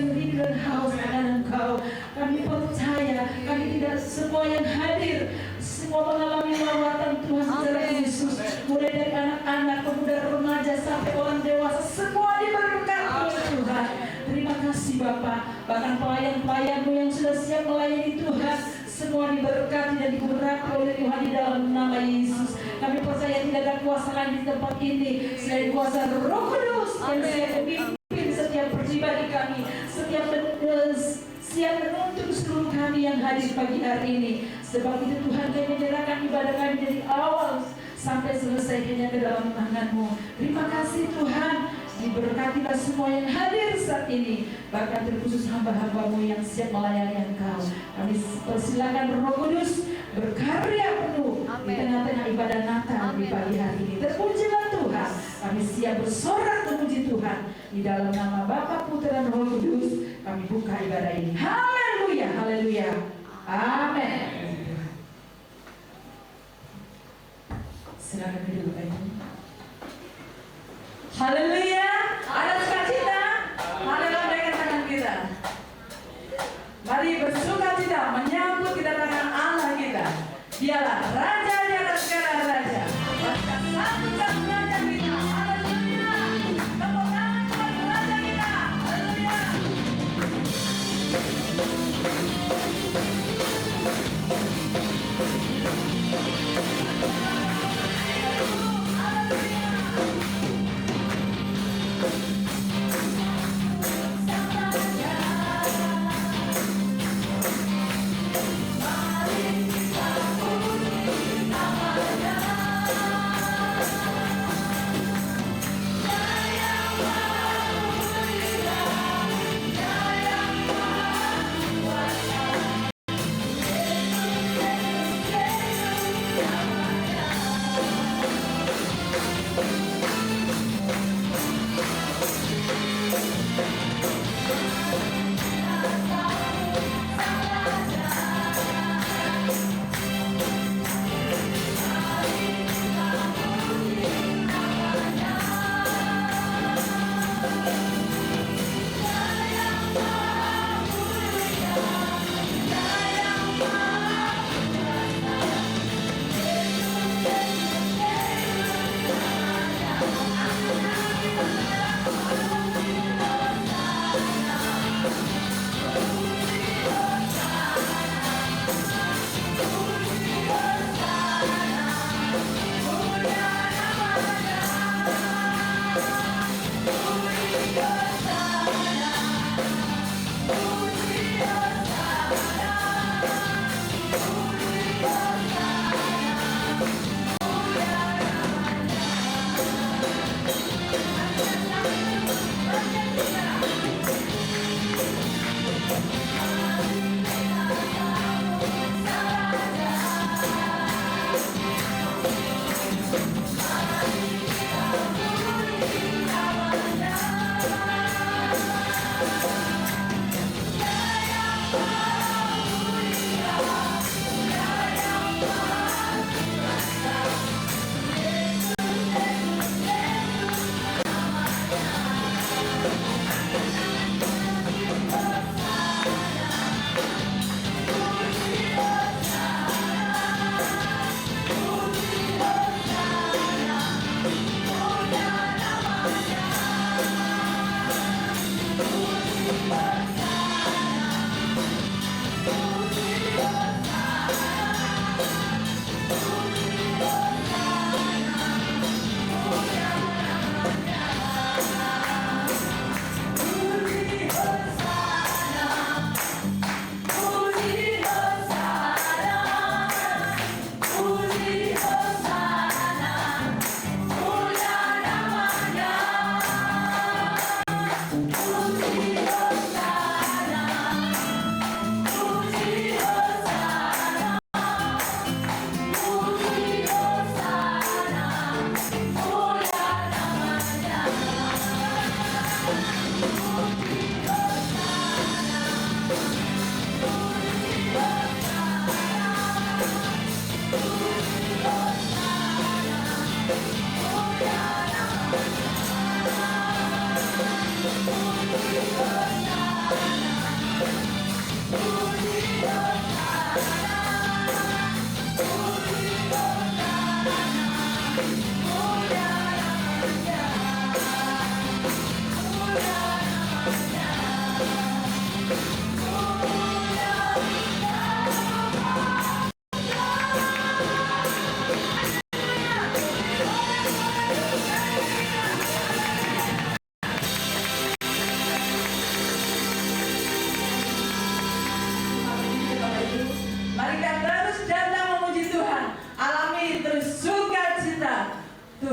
yang rindu dan haus akan Engkau. Kami percaya, kami tidak semua yang hadir, semua mengalami lawatan Tuhan secara Yesus. Mulai dari anak-anak, pemuda, remaja sampai orang dewasa, semua diberkati oleh Tuhan. Terima kasih Bapak. Bahkan pelayan-pelayan-Mu yang sudah siap melayani Tuhan, semua diberkati dan digerakkan oleh Tuhan di dalam nama Yesus. Kami percaya tidak ada kuasa lain di tempat ini selain kuasa Roh Kudus yang siap memimpin setiap pribadi kami, siap menuntun seluruh kami yang hadir pagi hari ini. Sebab itu Tuhan, kami menyerahkan ibadah kami dari awal sampai selesai hanya ke dalam tangan-Mu. Terima kasih Tuhan. Diberkatilah semua yang hadir saat ini, bahkan terkhusus hamba-hamba-Mu yang siap melayani Engkau. Kami persilakan Roh Kudus berkarya penuh di tengah-tengah ibadah Natal di pagi hari ini. Terpujilah Tuhan. Kami siap bersorak memuji Tuhan. Di dalam nama Bapa, Putra, dan Roh Kudus, kami buka ibadah ini. Haleluya, haleluya, amin. Silakan duduk Bapak Ibu. Haleluya, ada sukacita. Mari lambaikan tangan kita. Mari bersukacita menyambut kedatangan Allah kita. Dialah Raja di atas segala raja. Maka satu-satu Raja kita. Haleluya. Tepuk tangan buat Raja kita. Haleluya. Haleluya.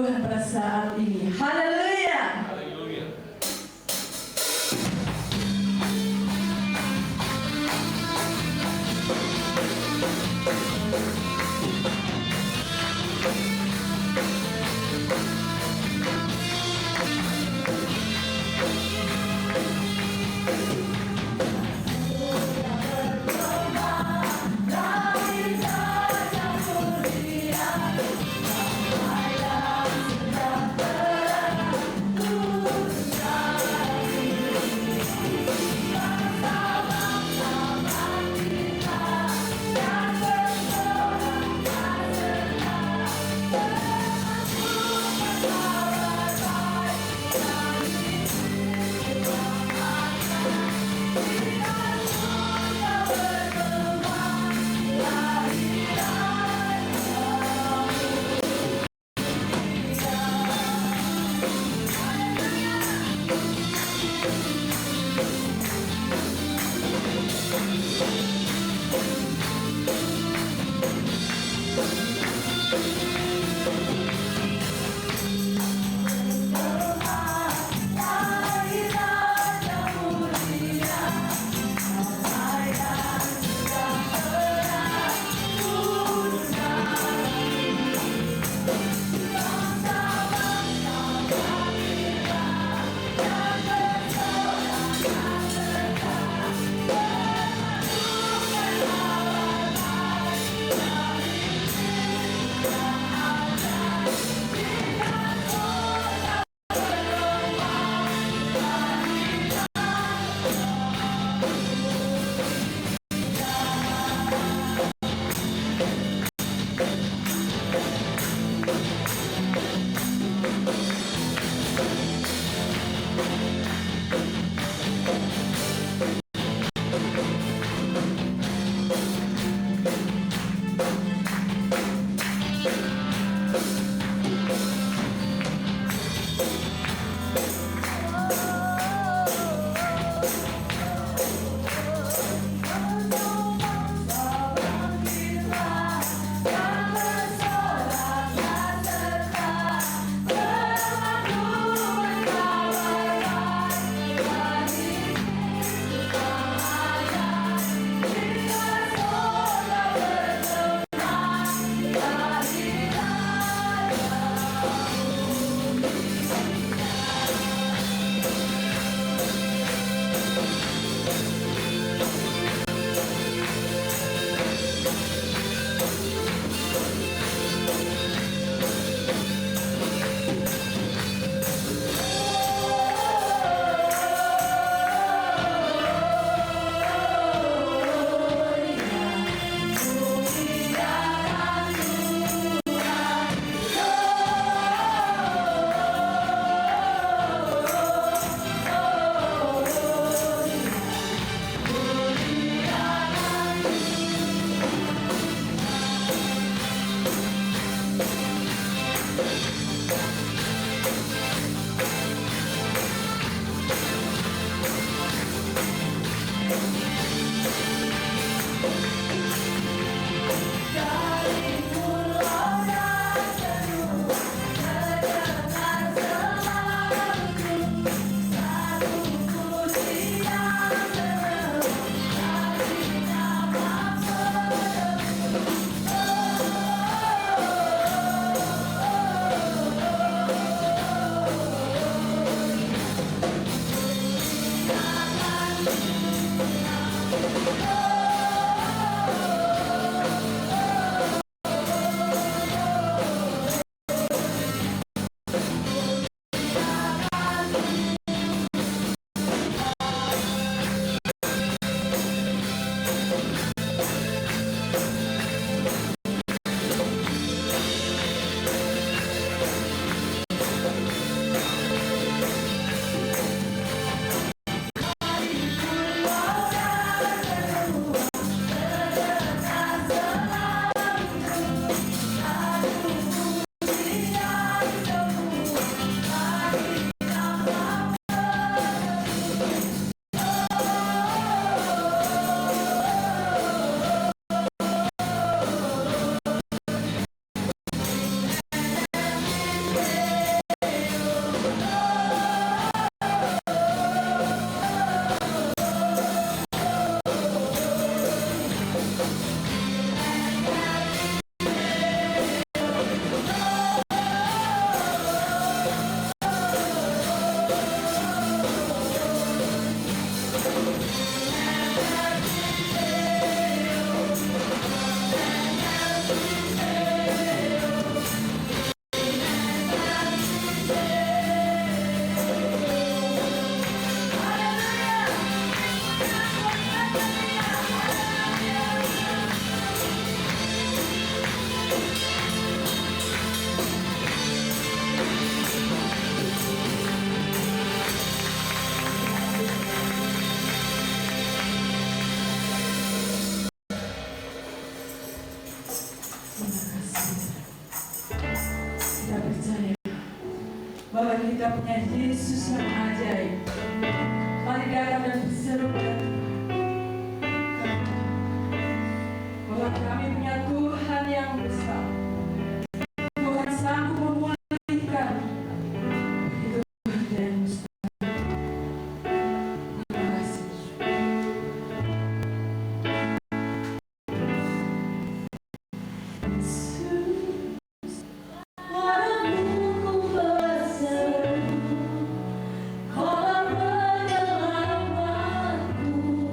Tuhan pada saat ini. Haleluya. Terima kasih. Kita percaya bahwa kita punya Yesus yang ajaib. Mari datang dan berseru pada Tuhan bahwa kami punya Tuhan yang besar. Tuhan sanggup memulihkan. Itu Tuhan yang besar. Terima kasih. Kau menyelamatku.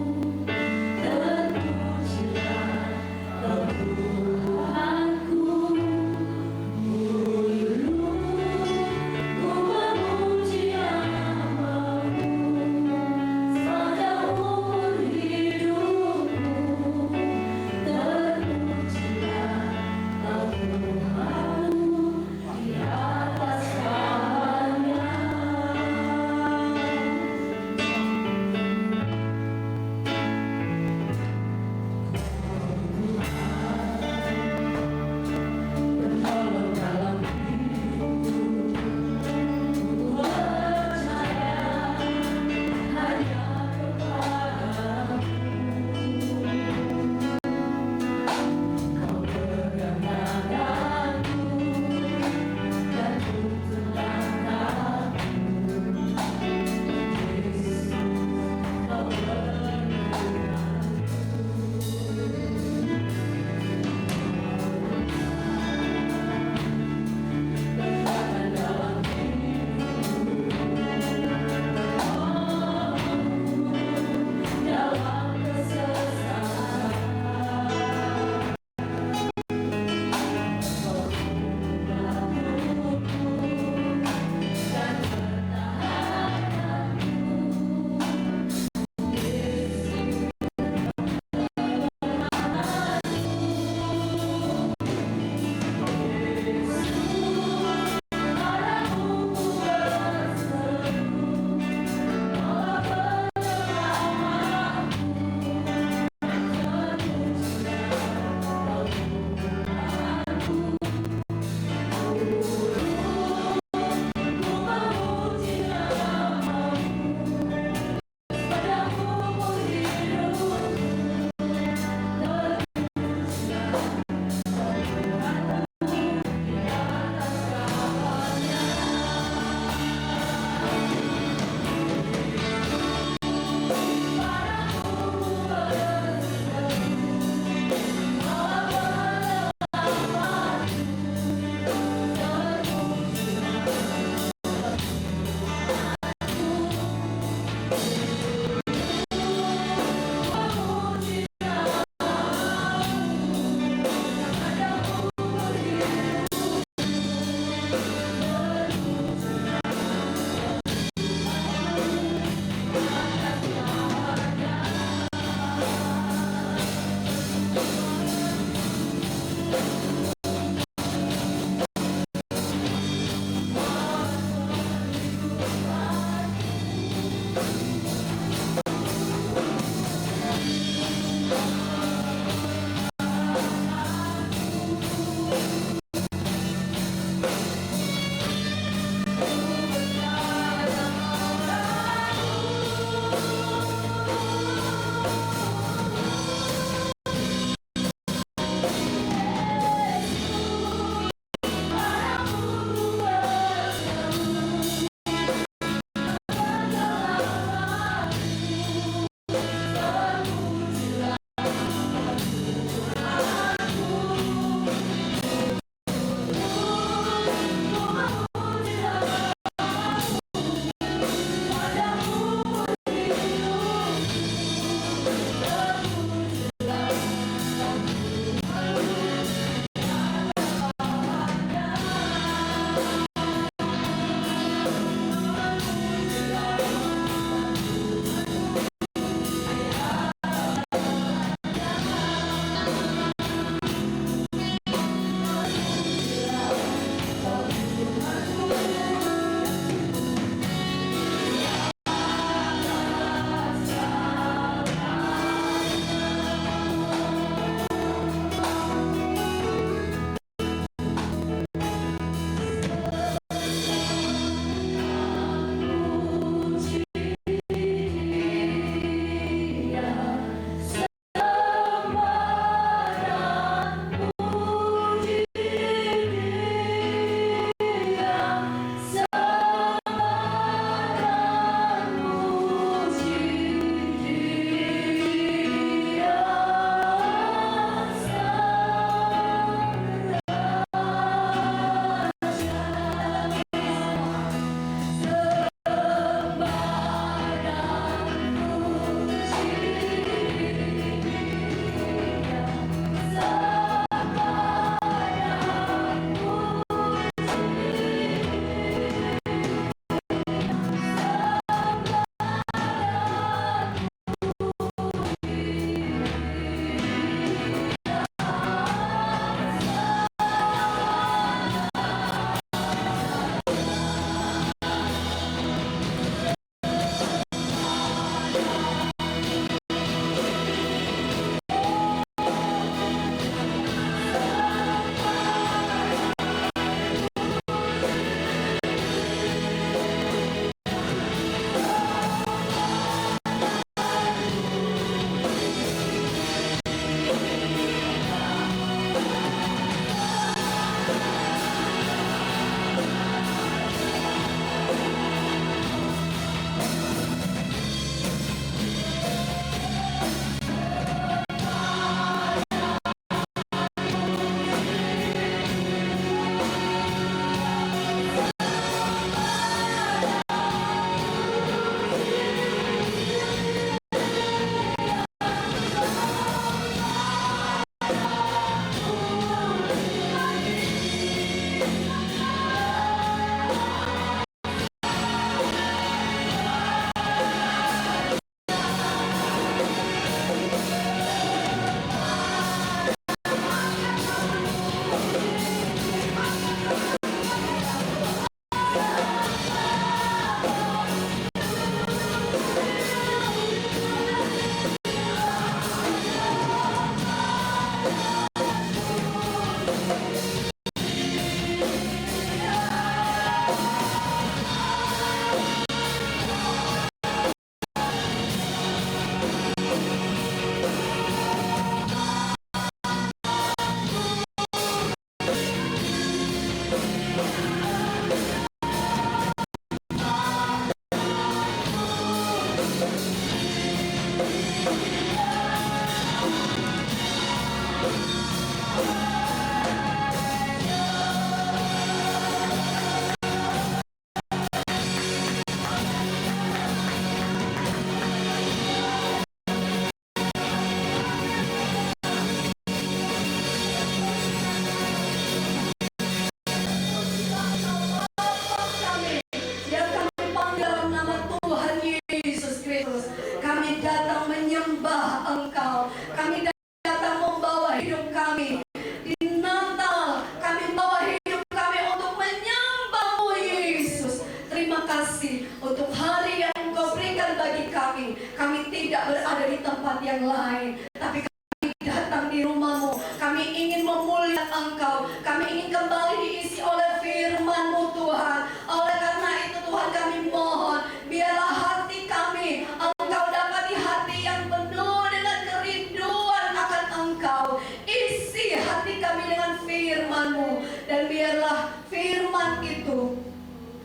memuliakan Engkau. Kami ingin kembali diisi oleh firman-Mu Tuhan. Oleh karena itu Tuhan, kami mohon, biarlah hati kami Engkau dapati hati yang penuh dengan kerinduan akan Engkau. Isi hati kami dengan firman-Mu, dan biarlah firman itu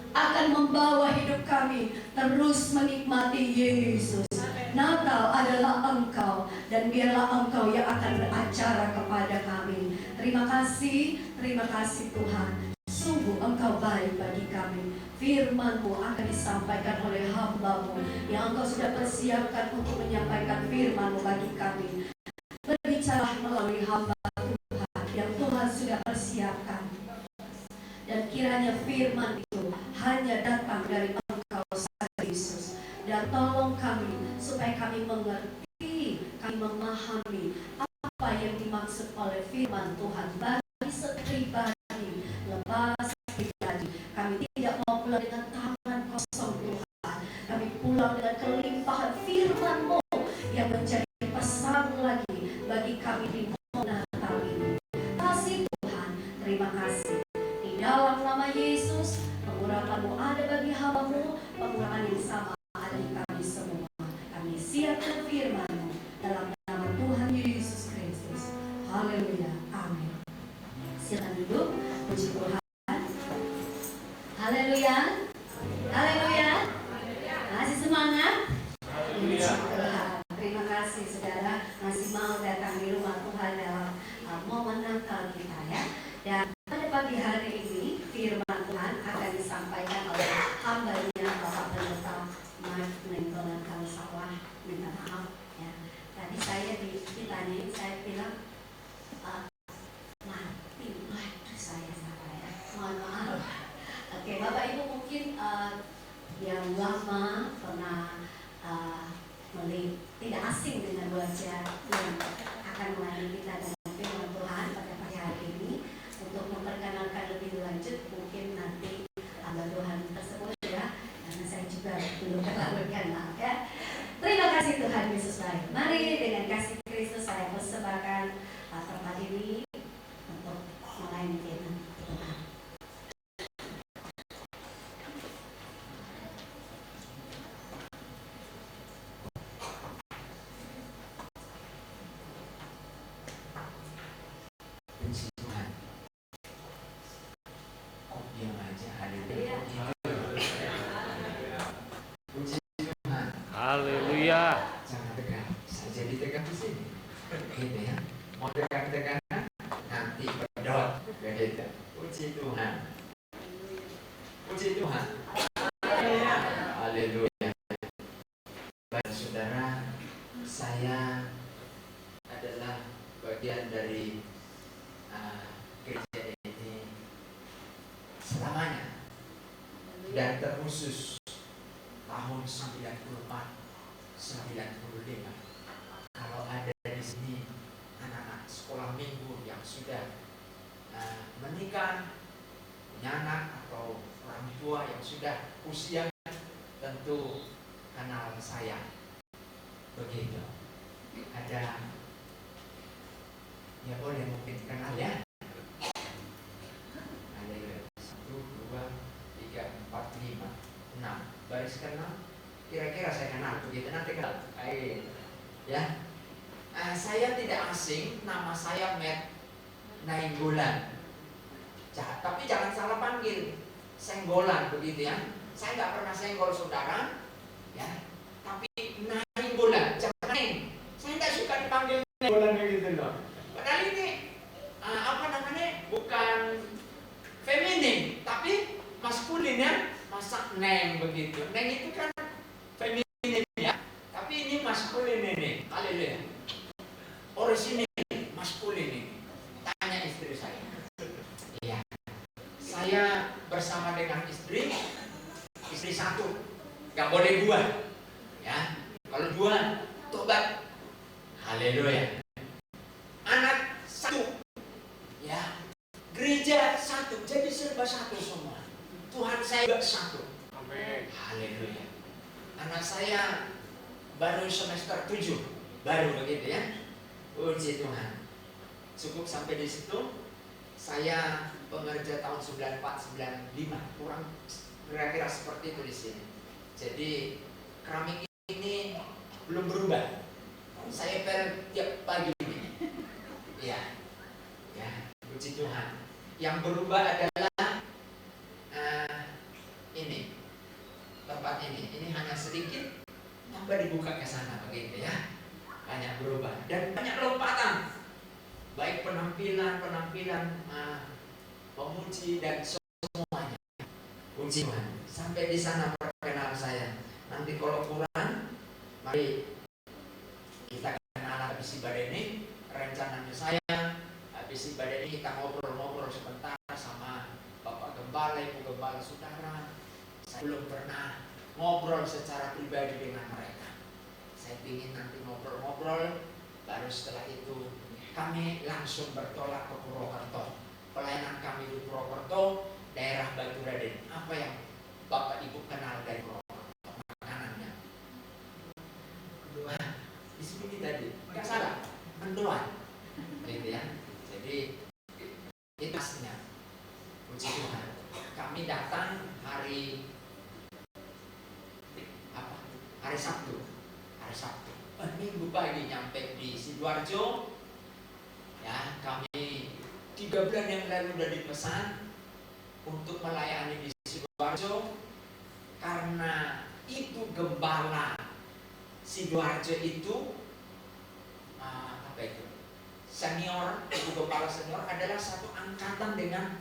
akan membawa hidup kami terus menikmati Yesus. Natal adalah Engkau, dan biarlah Engkau yang akan beracara kepada kami. Terima kasih Tuhan. Sungguh Engkau baik bagi kami. Firman-Mu akan disampaikan oleh hamba-Mu yang Engkau sudah persiapkan untuk menyampaikan firman-Mu bagi kami. Berbicara melalui hamba Tuhan yang Tuhan sudah persiapkan. Dan kiranya firman itu hanya datang dari Engkau saja, Yesus. Dan tolong kami supaya kami mengerti, kami memahami apa yang dimaksud oleh firman Tuhan bagi setiap pribadi. Lepas pribadi, kami tidak mau pulang dengan tangan kosong Tuhan. Kami pulang dengan kelimpahan firman-Mu yang menjadi pesan lagi bagi kami di Natal ini. Kasih Tuhan, terima kasih. Di dalam nama Yesus, pengurapan-Mu ada bagi hamba-Mu, pengurapan yang sama ada di kami semua. Kami siapkan firman-Mu dalam nama Tuhan Yesus Kristus. Haleluya, amin. Silakan duduk, puji Tuhan. Haleluya, haleluya. Masih semangat? Puji Tuhan. Terima kasih saudara masih mau datang di rumah Tuhan dalam momen Natal kita ya. Dan pada pagi hari ini firman Tuhan akan disampaikan oleh hamba-Nya Bapak Pendeta Mark Nenggolan Kalsawah. Minta maaf ya. Tadi saya ditanya, saya bilang mati waduh saya salah ya. Mohon maaf. Oke, Bapak Ibu mungkin yang lama pernah tidak asing dengan wajah yang akan melayani kita dengan firman Tuhan pada pagi hari ini. Untuk memperkenalkan lebih lanjut mungkin nanti hamba Tuhan tersebut ya, karena saya juga belum terlalu kenal ya. Terima kasih Tuhan Yesus baik. Mari dengan kasih Kristus saya persembahkan tempat ini untuk melayani firman Tuhan. Haleluya. Jangan tegang, saya jadi tegang di sini. Gitu ya. Mau tegang-tegang nanti pedot. Begitu. Puji Tuhan. Puji Tuhan. Haleluya. Baik saudara, saya adalah bagian dari gereja ini selamanya, dan terkhusus tahun 94, 95. Kalau ada di sini anak-anak sekolah minggu yang sudah menikah, punya anak, atau orang tua yang sudah usia, tentu kenal saya. Begitu. Ada, ya boleh mungkin kenal ya. Ada 1, 2, 3, 4, 5, 6 baris kenal. Kira-kira saya kenal begitu, nanti kenal. Baik. Ya. Saya tidak asing, nama saya Matt Nainggolan. Tapi jangan salah panggil, Senggolan begitu ya. Saya nggak pernah senggol saudara, ya. Tapi Nainggolan, jangan Neng. Saya nggak suka dipanggil Nainggolan begitu loh. Padahal ini bukan feminim, tapi maskulin ya. Masa Neng begitu. Neng itu kan feminim ya. Tapi ini maskulin ini. Haleluya. Orisinil maskulin ini. Tanya istri saya. Iya. Saya bersama dengan istri satu. Gak boleh dua. Ya. Kalau dua tobat. Haleluya. Anak satu. Ya. Gereja satu. Jadi serba satu semua. Tuhan saya juga satu. Amin. Haleluya. Anak saya baru semester 7. Baru begitu ya. Puji Tuhan. Cukup sampai di situ. Saya pengerja tahun 94-95, kurang kira-kira seperti itu di sini. Jadi keramik ini belum berubah. Saya pel tiap pagi. Ya, puji Tuhan. Yang berubah adalah ini tempat ini. Ini hanya sedikit, tambah dibuka ke sana begitu ya. Banyak berubah dan banyak lompatan. Baik penampilan, pemuji dan semuanya. Puji Tuhan. Sampai di sana perkenalan saya. Nanti kalau kurang, mari kita kenalan habis ibadah ini. Rencananya saya habis ibadah ini kita ngobrol-ngobrol sebentar sama Bapak Gembala, Ibu Gembala, saudara. Saya belum pernah ngobrol secara pribadi dengan mereka. Saya ingin nanti ngobrol-ngobrol, baru setelah itu kami langsung bertolak ke Purwokerto. Pelayanan kami di Purwokerto, daerah Batu Raden. Apa yang Bapak Ibu kenal dari Purwokerto? Makanannya. Di sini tadi, nggak salah, mendoan, gitu ya. Jadi itu aslinya. Puji Tuhan. Kami datang hari Sabtu. Minggu pagi nyampe di Sidoarjo. Ya, kami 3 bulan yang lalu sudah dipesan untuk melayani di Sidoarjo karena Ibu Gembala Sidoarjo itu senior. Ibu Gembala senior adalah satu angkatan dengan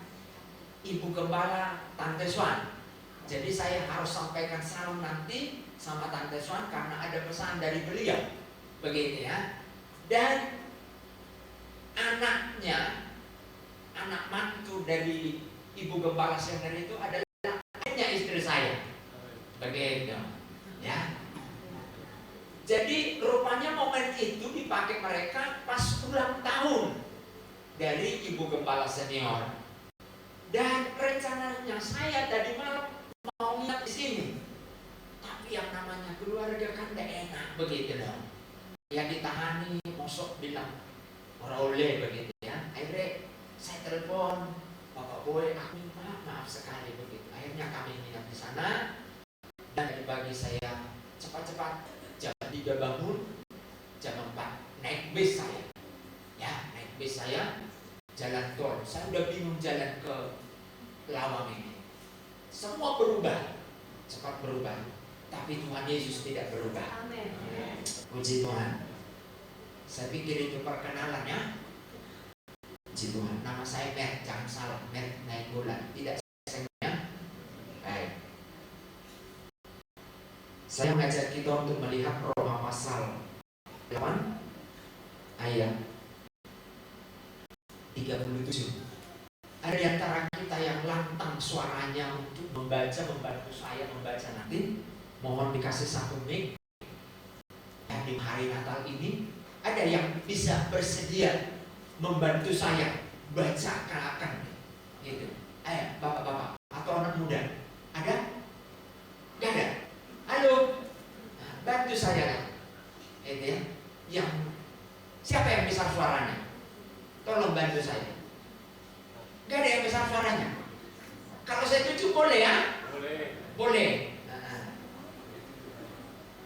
Ibu Gembala Tante Swan. Jadi saya harus sampaikan salam nanti sama Tante Swan karena ada pesan dari beliau, begitu ya. Dan anaknya, anak mantu dari Ibu Gembala senior itu adalah adiknya istri saya, begitu ya. Jadi rupanya momen itu dipakai mereka pas ulang tahun dari Ibu Gembala senior. Dan rencananya saya tadi malam mau nginap di sini, tapi yang namanya keluarga kan tidak enak, begitu dong. Yang ditahani, mosok bilang oleh begitu ya. Akhirnya saya telepon Bapak Boy, aku maaf sekali begitu. Akhirnya kami nginap di sana dan bagi saya cepat-cepat jam 3 bangun, jam 4 naik bis saya. Ya, naik bis saya jalan tol. Saya udah bingung jalan ke Lawang ini. Semua berubah, cepat berubah. Tapi Tuhan Yesus tidak berubah. Amin. Puji Tuhan. Saya pikir itu perkenalannya. Puji Tuhan. Nama saya Mer, jangan salah. Mer naik bulan. Tidak sengaja. Baik. Saya mengajak kita untuk melihat Roma pasal 8 ayat 37. Ada di antara kita yang lantang suaranya untuk membaca, membantu saya membaca nanti. Mohon dikasih satu mic. Di hari Natal ini ada yang bisa bersedia membantu saya bacakan gitu. Ayo bapak-bapak atau anak muda, ada? Gak ada? Halo, nah, bantu saya lah. Itu ya. Yang siapa yang bisa suaranya? Tolong bantu saya. Gak ada yang besar suaranya. Kalau saya tunjuk boleh ya? Boleh.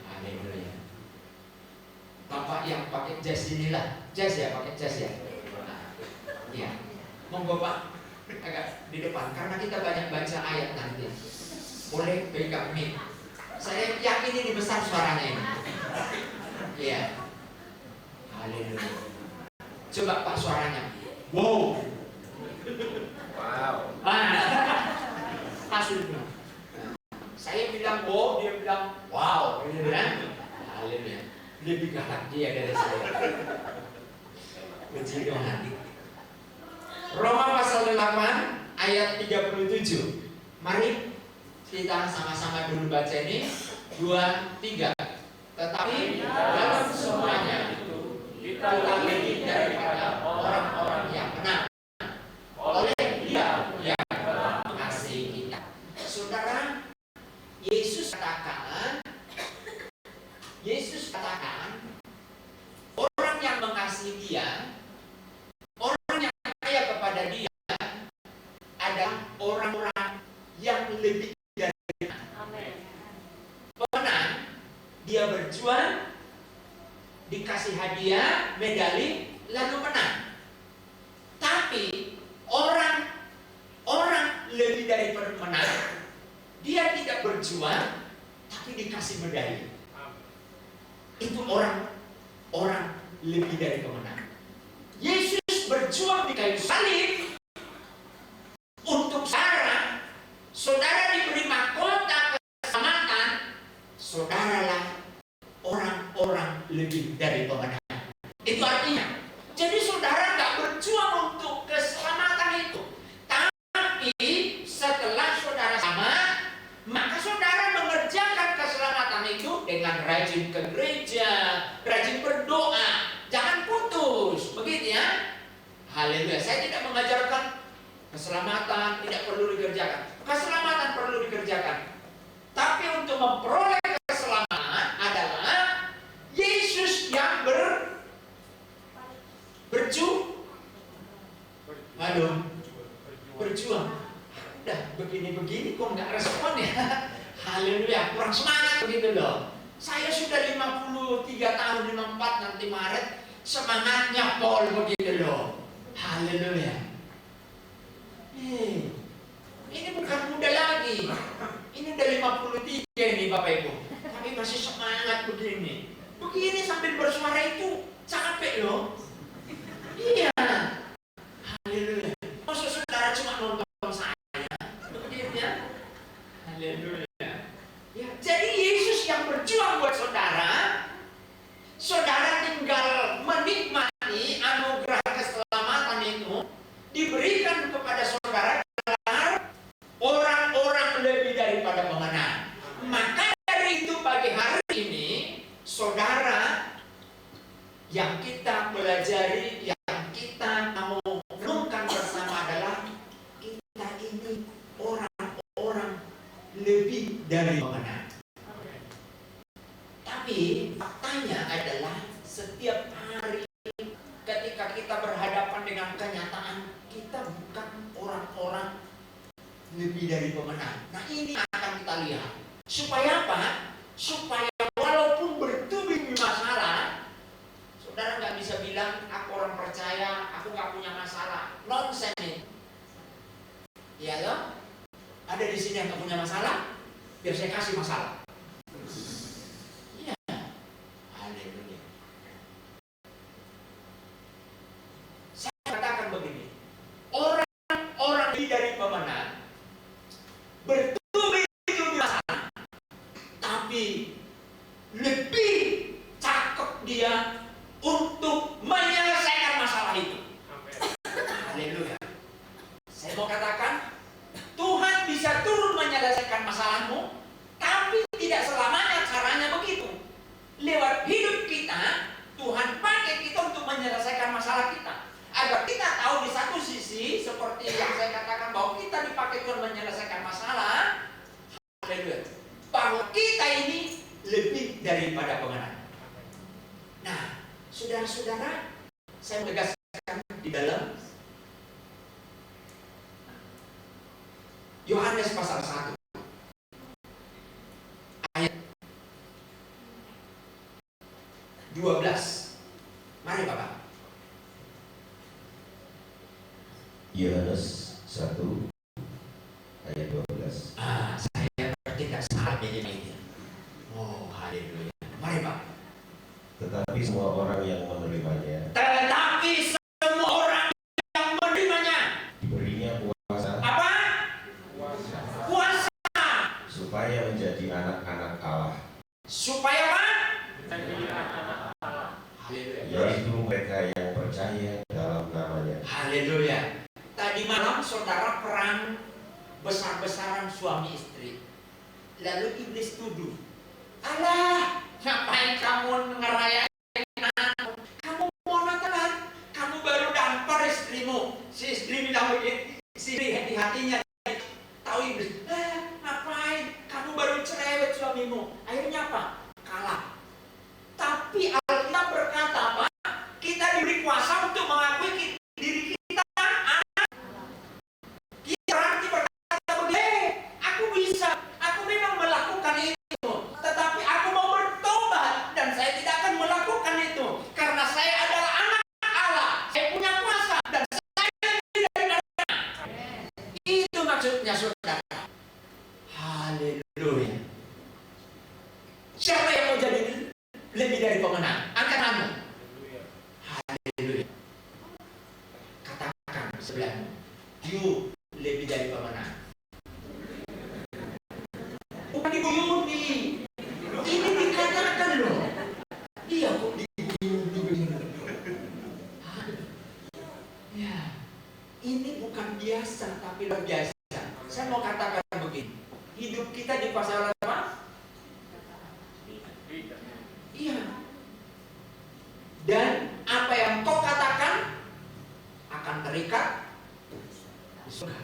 Haleluya. Bapak yang pakai jas inilah, jas ya, pakai jas ya. Ya, monggo Pak, agak di depan karena kita banyak baca ayat nanti. Boleh pegang mic. Saya yakin ini besar suaranya ini. Iya. Haleluya. Coba Pak suaranya. Wow. Asli bilang. Saya bilang wow, dia bilang wow, ini kan? Haleluya. Lebih galak dia dari saya. Puji Tuhan. Roma pasal 8 ayat 37. Mari kita sama-sama dulu baca ini. 2, 3. Tetapi dalam semuanya itu kita lebih daripada orang-orang yang benar. Oleh Dia yang mengasihi kita. Saudara, Yesus katakan orang yang mengasihi Dia, kepada dia adalah orang-orang yang lebih dari pemenang. Dia berjuang, dikasih hadiah, medali, lalu menang. Tapi orang lebih dari pemenang, dia tidak berjuang, tapi dikasih medali. Itu orang lebih dari pemenang. Yesus berjuang di kayu salib untuk saudara diberi mahkota keselamatan. Saudaralah orang-orang lebih dari pemenang. Itu artinya, jadi saudara nggak berjuang untuk keselamatan itu, tapi setelah saudara selamat, maka saudara mengerjakan keselamatan itu dengan rajin ke gereja, rajin berdoa, jangan putus, begitu ya. Haleluya. Saya tidak mengajarkan keselamatan tidak perlu dikerjakan. Keselamatan perlu dikerjakan. Tapi untuk memperoleh keselamatan adalah Yesus yang berjuang. Udah begini-begini kok nggak respon ya. Haleluya, kurang semangat begitu loh. Saya sudah 53 tahun, 54 nanti Maret, semangatnya Paul begitu loh. Haleluya. Ini bukan muda lagi. Ini udah 53 ini Bapak Ibu. Tapi masih semangat begini. Begini sambil bersuara itu capek loh. Iya. Haleluya. Masa saudara cuma nonton saya? Begitu ya. Haleluya. Ya, jadi Yesus yang berjuang buat saudara. Saudara tinggal menikmati anugerah keselamatan itu diberikan kepada saudara orang-orang lebih daripada pemenang. Maka dari itu pagi hari ini saudara, yang kita pelajari, yang kita mau renungkan bersama adalah kita ini orang-orang lebih dari pemenang. Tapi faktanya adalah setiap hari ketika kita berhadapan dengan kenyataan kita bukan orang-orang lebih dari pemenang. Nah, ini akan kita lihat. Supaya apa? Supaya walaupun bertubi masalah, saudara nggak bisa bilang aku orang percaya, aku nggak punya masalah. Nonsen ini. Iya loh? Ada di sini yang nggak punya masalah? Biar saya kasih masalah. Iya. Haleluya. Saya katakan begini. Orang lebih dari pemenang bertubi-tubi masalah, tapi lebih cakep dia untuk menyelesaikan masalah itu. Haleluya. Saya mau katakan, Tuhan bisa turun menyelesaikan masalahmu, tapi tidak selamanya caranya begitu. Lewat hidup kita, Tuhan pakai kita untuk menyelesaikan masalah kita. Agar kita tahu di satu sisi, seperti yang saya katakan bahwa kita dipakai Tuhan menyelesaikan masalah, haleluya, bahwa kita ini lebih daripada pemenang. Nah, saudara-saudara, saya menegaskan di dalam Yohanes pasal 1 ayat 12. Mari Bapak. Yohanes 1 ayat 12. Saya tidak salah ini. Oh, haleluya. Mari Pak. Tetapi semua orang yang menerimanya diberinya kuasa. Apa? Kuasa. Supaya menjadi anak-anak Allah. Supaya apa? Haleluya. Yaitu mereka yang percaya dalam namanya. Haleluya. Tadi malam saudara perang besar-besaran suami istri. Lalu iblis tuduh, alah, ngapain kamu ngerayain anakmu? Kamu mau telat, kamu baru dampar istrimu. Si istri bilang begini, si di hatinya tahu iblis, ngapain? Kamu baru cerewet suamimu. Akhirnya apa? Kalah. Tapi Alkitab berkata apa? Kita diberi kuasa untuk mengakui diri kita anak maksudnya saudara? Haleluya. Siapa yang mau jadi lebih dari pemenang? Angkat tanganmu. Haleluya. Katakan sebelahmu, you lebih dari pemenang. Bukan diguyuni. Ini dikatakan loh. Dia kok diguyuni. Ya, ini bukan biasa tapi luar biasa. Saya mau katakan begini, hidup kita dikuasai oleh apa? Iya. Dan apa yang kau katakan akan terikat di surga.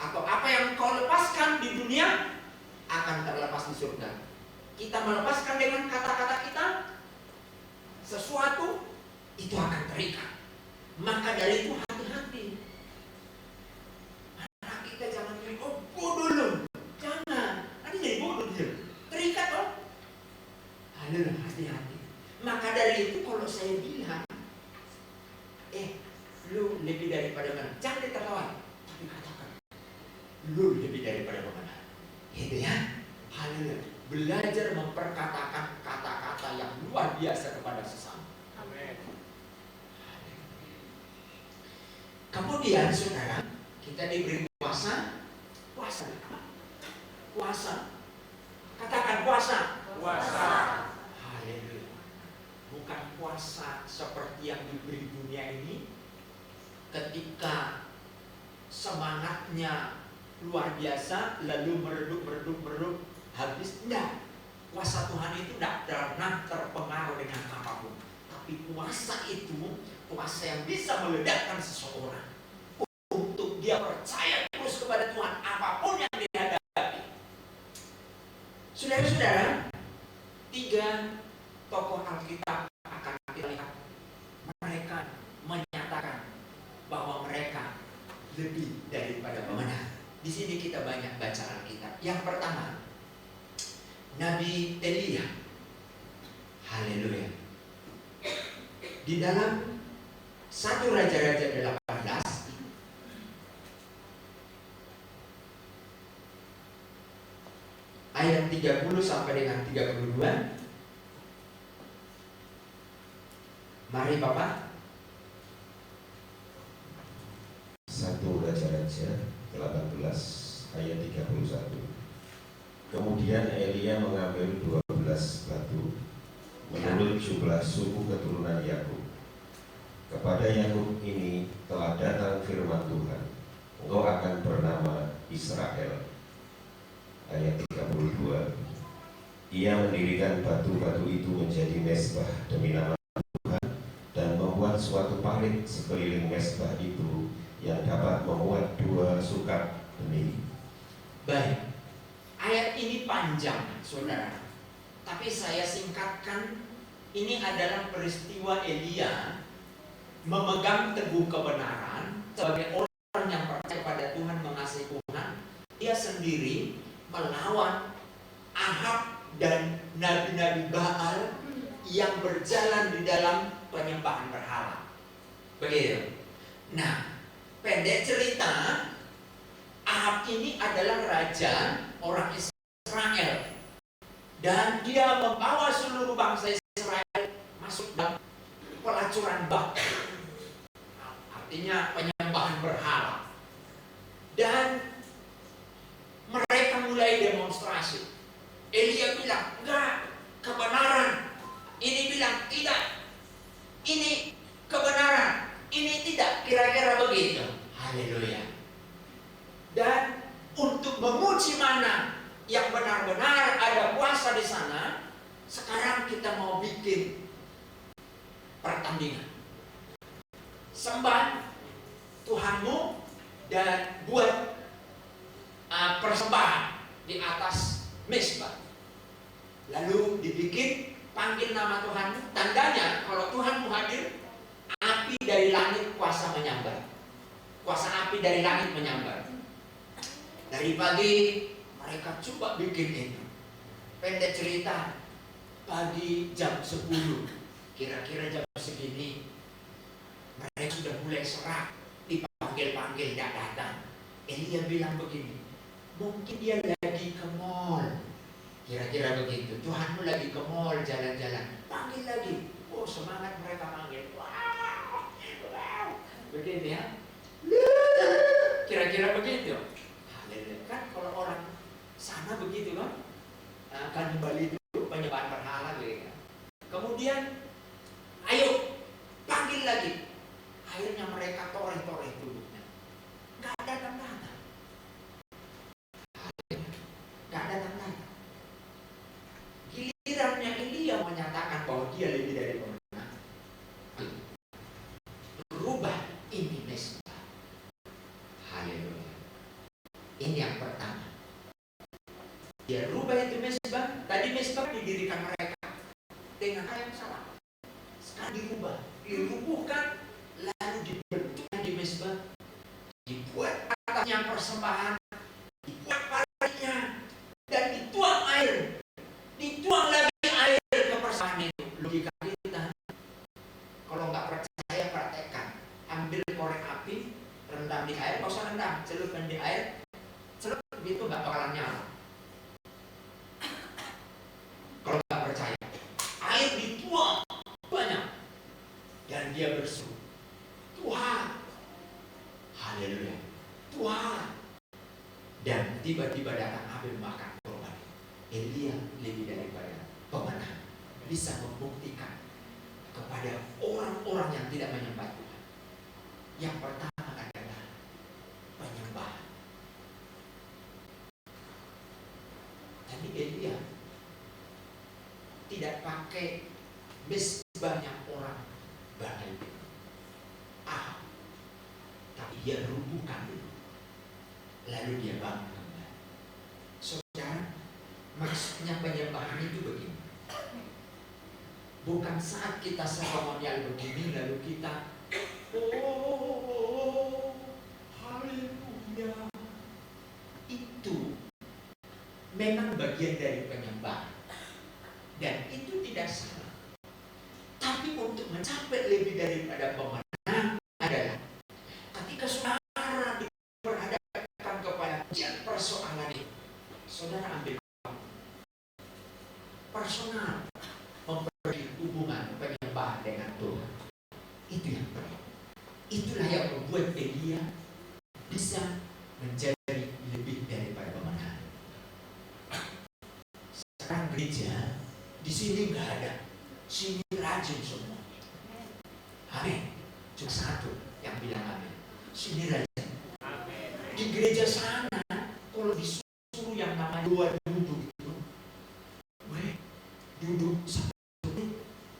Atau apa yang kau lepaskan di dunia akan terlepas di surga. Kita melepaskan dengan kata-kata kita sesuatu, itu akan terikat. Maka dari itu hati-hati. Anak kita jangan bilang, oh bodoh lu. Jangan. Nanti jadi bodoh dia. Terikat loh. Haleluya, hati-hati. Maka dari itu kalau saya bilang, lu lebih daripada mana? Jangan ditertawain. Tapi katakan, lu lebih daripada mana? Gitu ya. Haleluya. Belajar memperkatakan kata-kata yang luar biasa kepada sesama. Kemudian saudara, kita diberi kuasa. Katakan puasa. Haleluya. Bukan puasa seperti yang diberi dunia ini, ketika semangatnya luar biasa lalu meredup habis. Tidak. Kuasa Tuhan itu tidak pernah terpengaruh dengan apapun. Tapi puasa itu kuasa yang bisa meledakkan seseorang untuk dia percaya terus kepada Tuhan apapun yang dihadapi. Saudara-saudara, 3 tokoh Alkitab akan kita lihat. Mereka menyatakan bahwa mereka lebih daripada pemenang. Di sini kita banyak baca Alkitab. Yang pertama, Nabi Elia. Haleluya. Di dalam 1 Raja-Raja 18 ayat 30 sampai dengan 32. Mari Bapak. 1 Raja-Raja 18 ayat 31. Kemudian Elia mengambil 12 batu menurut jumlah suku keturunan Yakub. Kepada Yakub ini telah datang firman Tuhan, engkau akan bernama Israel. Ayat 32. Ia mendirikan batu-batu itu menjadi mezbah demi nama Tuhan dan membuat suatu parit sekeliling mezbah itu yang dapat memuat 2 sukat benih. Baik. Ayat ini panjang, saudara. Tapi saya singkatkan, ini adalah peristiwa Elia memegang teguh kebenaran sebagai orang yang percaya pada Tuhan, mengasihi Tuhan. Dia sendiri melawan Ahab dan nabi-nabi Baal yang berjalan di dalam penyembahan berhala. Begitu. Nah, pendek cerita, Ahab ini adalah raja orang Israel dan dia membawa seluruh bangsa Israel masuk dalam pelacuran bakti, artinya penyembahan berhala, dan mereka mulai demonstrasi. Elia bilang enggak, kebenaran. Ini bilang tidak, ini kebenaran, ini tidak, kira-kira begitu. Haleluya. Dan untuk memuji mana yang benar-benar ada puasa di sana, sekarang kita mau bikin pertandingan. Sembah Tuhanmu dan buat persembahan di atas mezbah. Lalu dibikin, panggil nama Tuhanmu. Tandanya kalau Tuhanmu hadir, api dari langit kuasa menyambar. Kuasa api dari langit menyambar. Dari pagi mereka coba bikin itu. Pendek cerita, pagi jam 10, kira-kira jam segini, mereka sudah mulai serak, dipanggil-panggil tidak datang. Elia bilang begini, mungkin dia lagi ke mall. Kira-kira begitu. Tuhanmu lagi ke mall jalan-jalan. Panggil lagi. Oh, semangat mereka manggil. Wow, wow. Begitu ya. Kira-kira begitu. Haleluya. Kan kalau orang sana begitu kan. Akan kembali dulu penyembahan berhala begitu. Kemudian ayo panggil lagi. Akhirnya mereka toreh-toreh duduknya. Gak ada tanda-tanda. Gak ada tanda-tanda. Gilirannya Elia menyatakan bahwa dia lebih dari pemenang. Rubah ini mesbah. Haleluya. Ini yang pertama. Dia rubah itu mesbah. Tadi mesbah didirikan mereka dengan hal yang salah. Sekarang dirubah, dirubuhkan, lalu dibentukkan di mesbah, dibuat atasnya persembahan, dibuat parinya, dan dituang air, dituang lagi air ke persembahan itu. Logika kita, kalau nggak percaya praktekkan, ambil korek api, rendam di air, nggak usah rendam, celupkan di air, celup itu nggak bakalan nyala. Kalau nggak percaya, air dituang banyak dan dia berseru, Tuhan, haleluya, Tuhan. Dan tiba-tiba datang Abel makan korban. Elia lebih daripada pemenang, bisa membuktikan kepada orang-orang yang tidak menyembah Tuhan. Yang pertama adalah penyembahan. Tadi Elia tidak pakai mesbahnya orang Baal, tapi dia rubuhkan dulu, lalu dia bangun kembali. Saudara, maksudnya penyembahan itu begini. Bukan saat kita seremonial begini lalu kita oh haleluya. Itu memang bagian dari penyembahan. Dan itu tidak salah. Tapi untuk mencapai lebih daripada pemenang adalah ketika saudara diperhadapkan kepada persoalan ini, saudara ambil personal, memperbaiki hubungan penyembahan dengan Tuhan. Itu yang perlu. Itulah yang membuat Elia bisa menjadi lebih daripada pemenang. Sekarang gereja di sini nggak ada, sini rajin semua. Amin. Cuma satu yang bilang amin. Sini rajin. Di gereja sana, kalau disuruh yang namanya dua duduk itu, duduk satu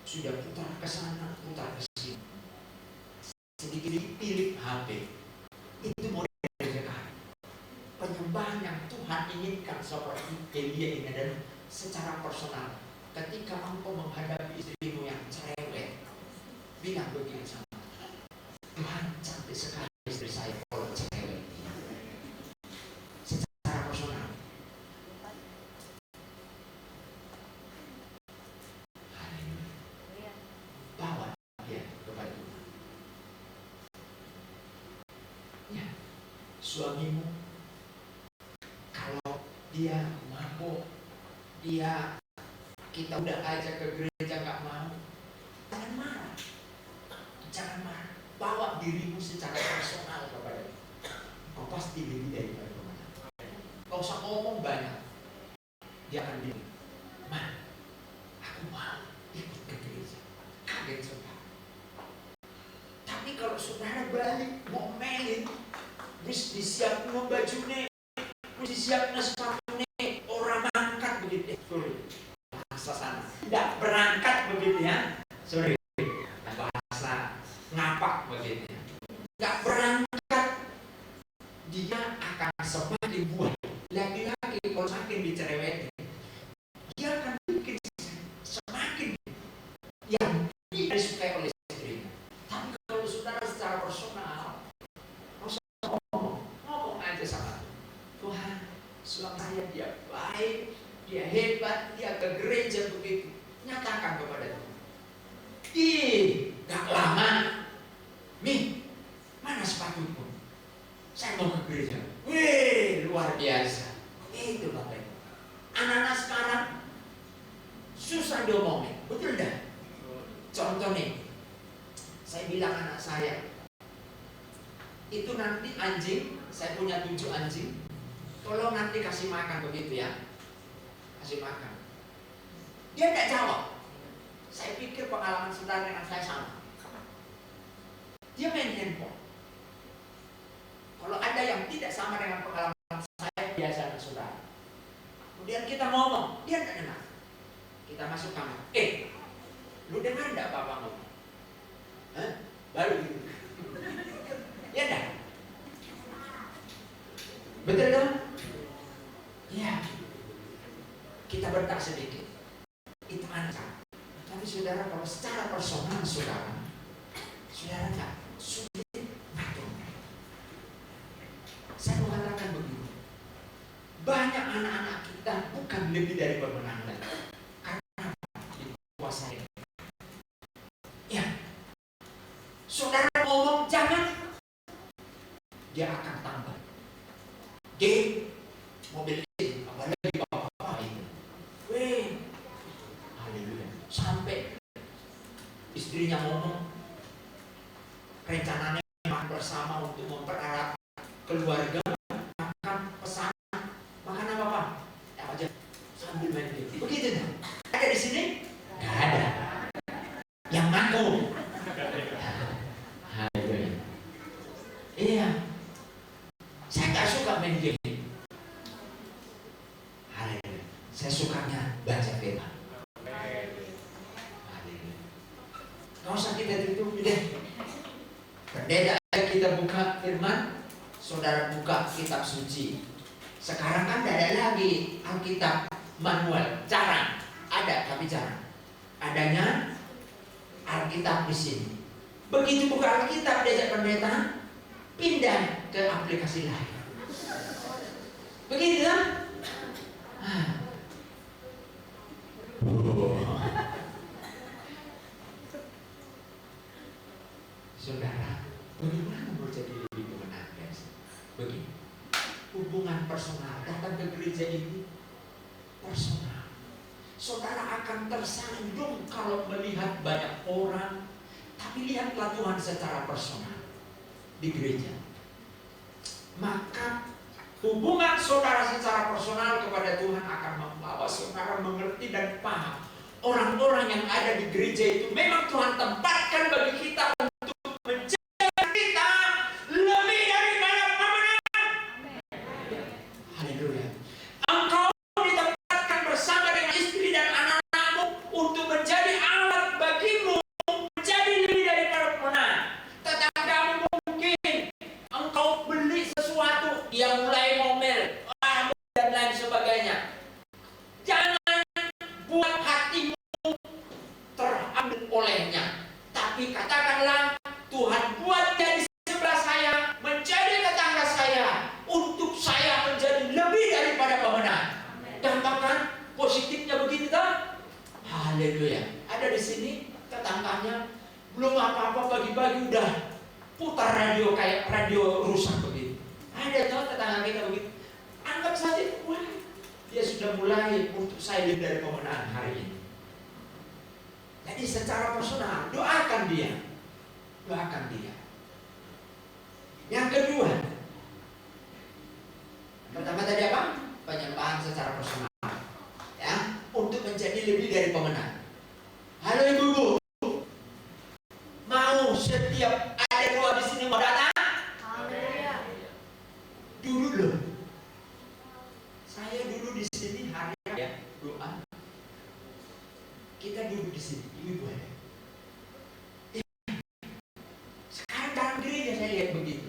sudah putar ke sana, putar ke sini. Sedikit pilih HP. Itu model gereja. Penyembahan yang Tuhan inginkan seperti Elia ini adalah secara personal. Ketika engkau menghadapi istrimu yang cerewet, bilang begini sama Tuhan, cantik sekali istri saya kalau cerewet. Secara personal. Haleluya. Bawa dia kepada Tuhan. Ya, suamimu kalau dia mabuk, kita udah ajak ke gereja gak mau, jangan marah. Jangan marah. Bawa dirimu secara personal kepada dia. Kau pasti lebih daripada pemenang. Kau usah ngomong banyak. Dia akan bilang, Ma, aku mau ikut ke gereja. Kaget saudara. Tapi kalau saudara balik mau melin, mesti siap mau baju nih, mesti siap sepatu nih, orang angkat begitu. Sana. Tidak berangkat begitu ya, sorry, bahasa ngapak begitu ya. Tidak berangkat, dia akan semakin buat. Lagi-lagi kalau semakin dicerewetin, dia akan bikin semakin yang tidak disukai oleh istrinya. Tapi kalau saudara secara personal, ngomong aja sama Tuhan, suami saya dia baik, dia hebat, dia ke gereja begitu. Nyatakan kepada Tuhan. Gak lama. Mi, mana sepatuku? Saya mau ke gereja. Wih, luar biasa. Itu Bapak Ibu. Anak-anak sekarang susah diomongin, betul dah? Contoh nih, saya bilang anak saya, itu nanti anjing, saya punya 7 anjing, tolong nanti kasih makan begitu ya, kasih makan. Dia tidak jawab. Saya pikir pengalaman saudara dengan saya sama. Dia main handphone. Kalau ada yang tidak sama dengan pengalaman saya, biasa dengan saudara. Kemudian kita ngomong, dia tidak dengar. Kita masuk kamar. Lu dengar enggak Bapak ngomong? Hah? Baru gitu. Ya enggak? Betul kan? Ya. Kita bentak sedikit. Itu anak. Tapi saudara, kalau secara personal saudara enggak sulit ngatur. Saya mengatakan begini. Banyak anak-anak kita bukan lebih dari pemenang lagi. Kuasai. Ya, saudara ngomong jangan, dia akan tambah. Mobil ini, apalagi bapak itu. Wih, haleluya. Sampai istrinya ngomong, rencananya makan bersama untuk mempererat keluarga, makan pesan, makan apa Pak? Apa aja, sambil main game. Begitu dah. Ada di sini? Gak ada yang ngaku. Iya, saya gak suka main game. Saya sukanya baca firman. Gak usah kita tutup deh. Berbeda aja kita buka firman, saudara buka kitab suci. Sekarang kan tidak ada lagi Alkitab manual, jarang. Ada tapi jarang. Adanya Alkitab di sini. Begitu buka Alkitab diajak pendeta, pindah ke aplikasi lain. Begitu kan? Saudara, bagaimana mau jadi lebih pemenang, guys? Begini, hubungan personal datang ke gereja ini personal. Saudara akan tersandung kalau melihat banyak orang, tapi lihatlah Tuhan secara personal di gereja. Maka hubungan saudara secara personal kepada Tuhan akan membawa saudara mengerti dan paham. Orang-orang yang ada di gereja itu memang Tuhan tempatkan bagi kita untuk menjaga kita lebih daripada pemenang. Haleluya. Engkau ditempatkan bersama dengan istri dan anak-anakmu untuk menjadi alat bagimu menjadi lebih daripada pemenang. Tetanggamu mungkin engkau beli sesuatu, dia mulai ngomel, dan lain sebagainya. Jangan buat hatimu terambil olehnya, tapi katakanlah, Tuhan buat dia di sebelah saya menjadi tetangga saya untuk saya menjadi lebih daripada pemenang. Gampang kan? Positifnya begitu kan? Haleluya. Ada di sini tetangganya belum apa-apa pagi-pagi udah putar radio kayak radio rusak begitu. Ada tuh tetangga kita begitu. Anggap saja, wah, dia sudah mulai untuk saya lebih dari pemenang hari ini. Jadi secara personal doakan dia. Doakan dia. Yang kedua, pertama tadi apa? Penyembahan secara personal. Ya, untuk menjadi lebih dari pemenang. Halo ibu-ibu, mau setiap ada doa di sini mau datang? Dulu loh. Saya dulu di sini hari ya doa. Kita duduk di sini, ibu-ibu ada. Sekarang dalam gereja saya lihat begitu.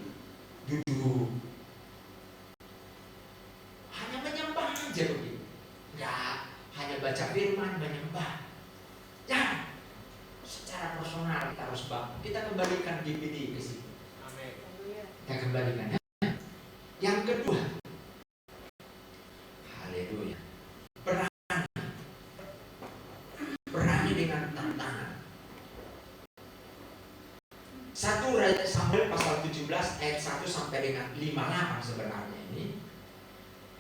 Duduk. Hanya menyembah aja begitu. Enggak, hanya baca firman, menyembah. Jangan. Secara personal kita harus bangun. Kita kembalikan DVD ke sini. Amin. Kita kembalikan ya. Yang kedua, haleluya, berani dengan tantangan. 1 Samuel pasal 17 ayat 1 sampai dengan 58 sebenarnya ini.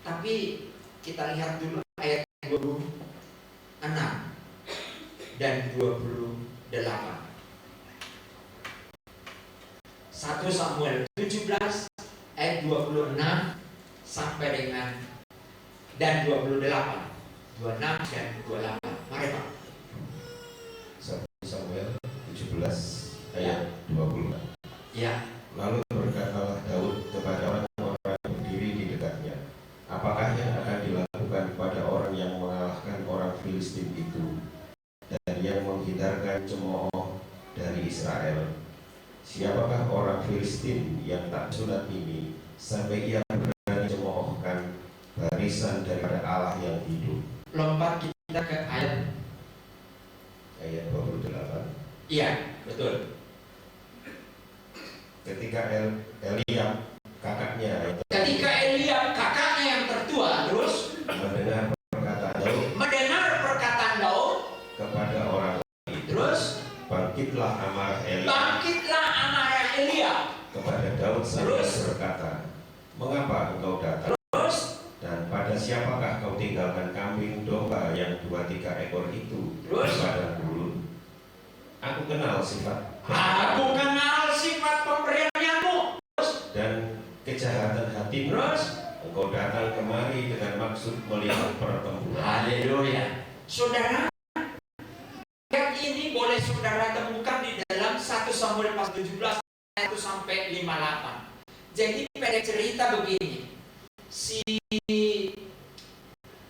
Tapi kita lihat dulu ayat 26 dan 28. 1 Samuel 17 ayat 26 sampai dengan dan 28. 26 dan 28. Mari Pak. 1 Samuel 17 ayat 20. Ya. Lalu berkatalah Daud kepada orang-orang yang berdiri di dekatnya, apakah yang akan dilakukan pada orang yang mengalahkan orang Filistin itu dan yang menghindarkan cemooh dari Israel? Siapakah orang Filistin yang tak sunat ini sampai ia berani cemoohkan barisan daripada Allah yang hidup? Lompat kita ke ayat 28. Iya, betul. Ketika Eliab kakaknya yang tertua terus mendengar perkataan Daud kepada orang terus bangkitlah amarah Eliab kepada Daud sambil berkata, mengapa engkau datang? Dan pada siapakah kau tinggalkan kambing domba yang 2-3 ekor itu di padang gurun? Aku kenal sifat pemberianmu dan kejahatan hatimu. Engkau datang kemari dengan maksud melihat pertempuran. Haleluya. Saudara, ayat ini boleh saudara temukan di dalam 1 Samuel 17 ayat 1 sampai 58. Jadi pendek cerita begini. Si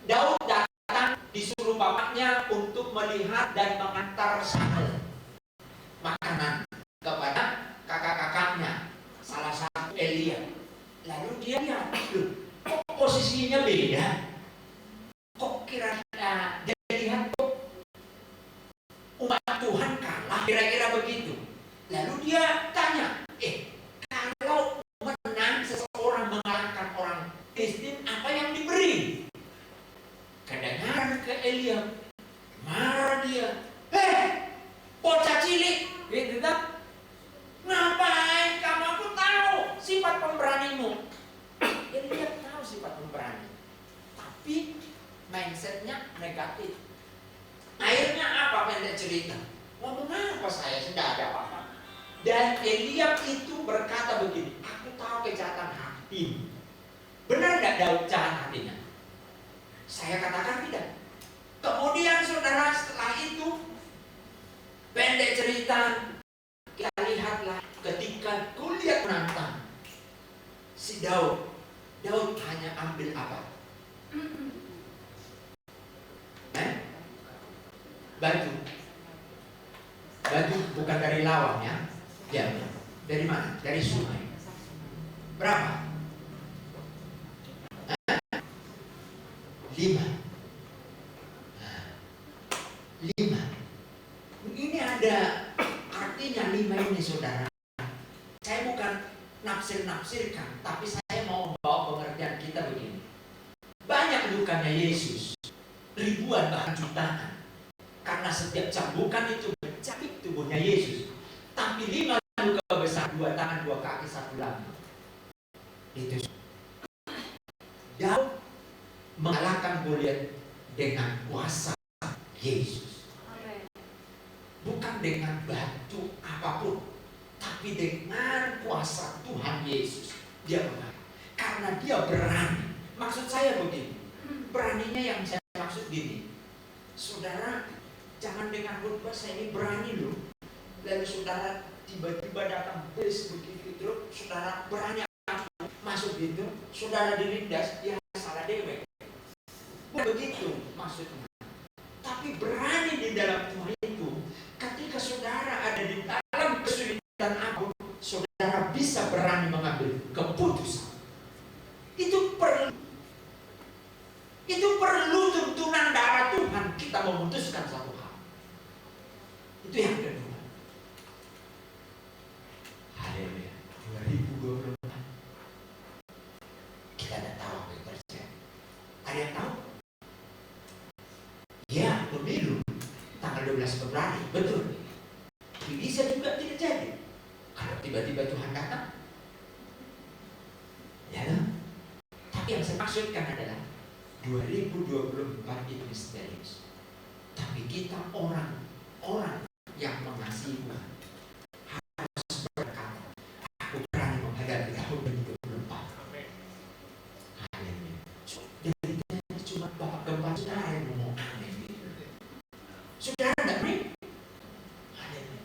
Daud datang disuruh bapaknya untuk melihat dan mengantar makanan kepada kakak-kakaknya, salah satu Eliab. Lalu dia lihat, kok posisinya beda? Kok kira-kira dia lihat kok umat Tuhan kalah, kira-kira begitu. Lalu dia tanya, kalau menang seseorang mengalahkan orang Filistin, apa yang diberi? Kedengaran ke Eliab, marah dia, bocah cilik, gitu kan? Ngapain kamu? Aku tahu sifat pemberanimu. Eliab tahu sifat pemberani, tapi mindsetnya negatif. Akhirnya apa pendek cerita? Ngomong apa saya? Sudah ada apa-apa. Dan Eliab itu berkata begini, aku tahu kejahatan hatimu. Benar tidak Daud jahat hatinya? Saya katakan tidak. Kemudian saudara, setelah itu pendek cerita, kita lihatlah ketika Goliat menantang si Daud hanya ambil apa? Batu bukan dari lawang ya. Ya, dari mana? Dari sungai. Berapa? 5. Ini ada artinya 5 ini saudara. Saya bukan nafsir-nafsirkan, tapi saya mau membawa pengertian kita begini. Banyak lukanya Yesus, ribuan bahkan jutaan, karena setiap cambukan itu mencabik tubuhnya Yesus. Tapi 5 luka besar, 2 tangan, 2 kaki, 1 lambung. Itu Daud mengalahkan Goliat dengan kuasa Yesus. Bukan dengan batu apapun, tapi dengan kuasa Tuhan Yesus. Dia menang karena dia berani. Maksud saya begini, beraninya yang saya maksud gini, saudara, jangan dengan khotbah saya ini berani loh, lalu saudara tiba-tiba datang bus begitu terus saudara berani masuk gitu, saudara dilindas, ya salah dewek. Begitu maksudnya. Tapi berani di dalam Tuhan itu, ketika saudara ada di dalam kesulitan apa, saudara bisa berani mengambil keputusan. Itu perlu tuntunan darah Tuhan kita memutuskan satu hal. Itu yang kedua. Haleluya. 2024. Kita tidak tahu apa yang terjadi. Ada yang tahu? Ya, pemilu tanggal 12 Februari, betul. Tapi bisa juga tidak jadi. Kalau tiba-tiba Tuhan datang, Tapi yang saya maksudkan adalah 2024 itu misterius. Tapi kita orang yang mengasihi Tuhan harus berkata, aku berani menghadapi tahun 2024. Haleluya. Jadi cuma bapak gempa saudara yang ngomong amin. Saudara tidak berani? Haleluya.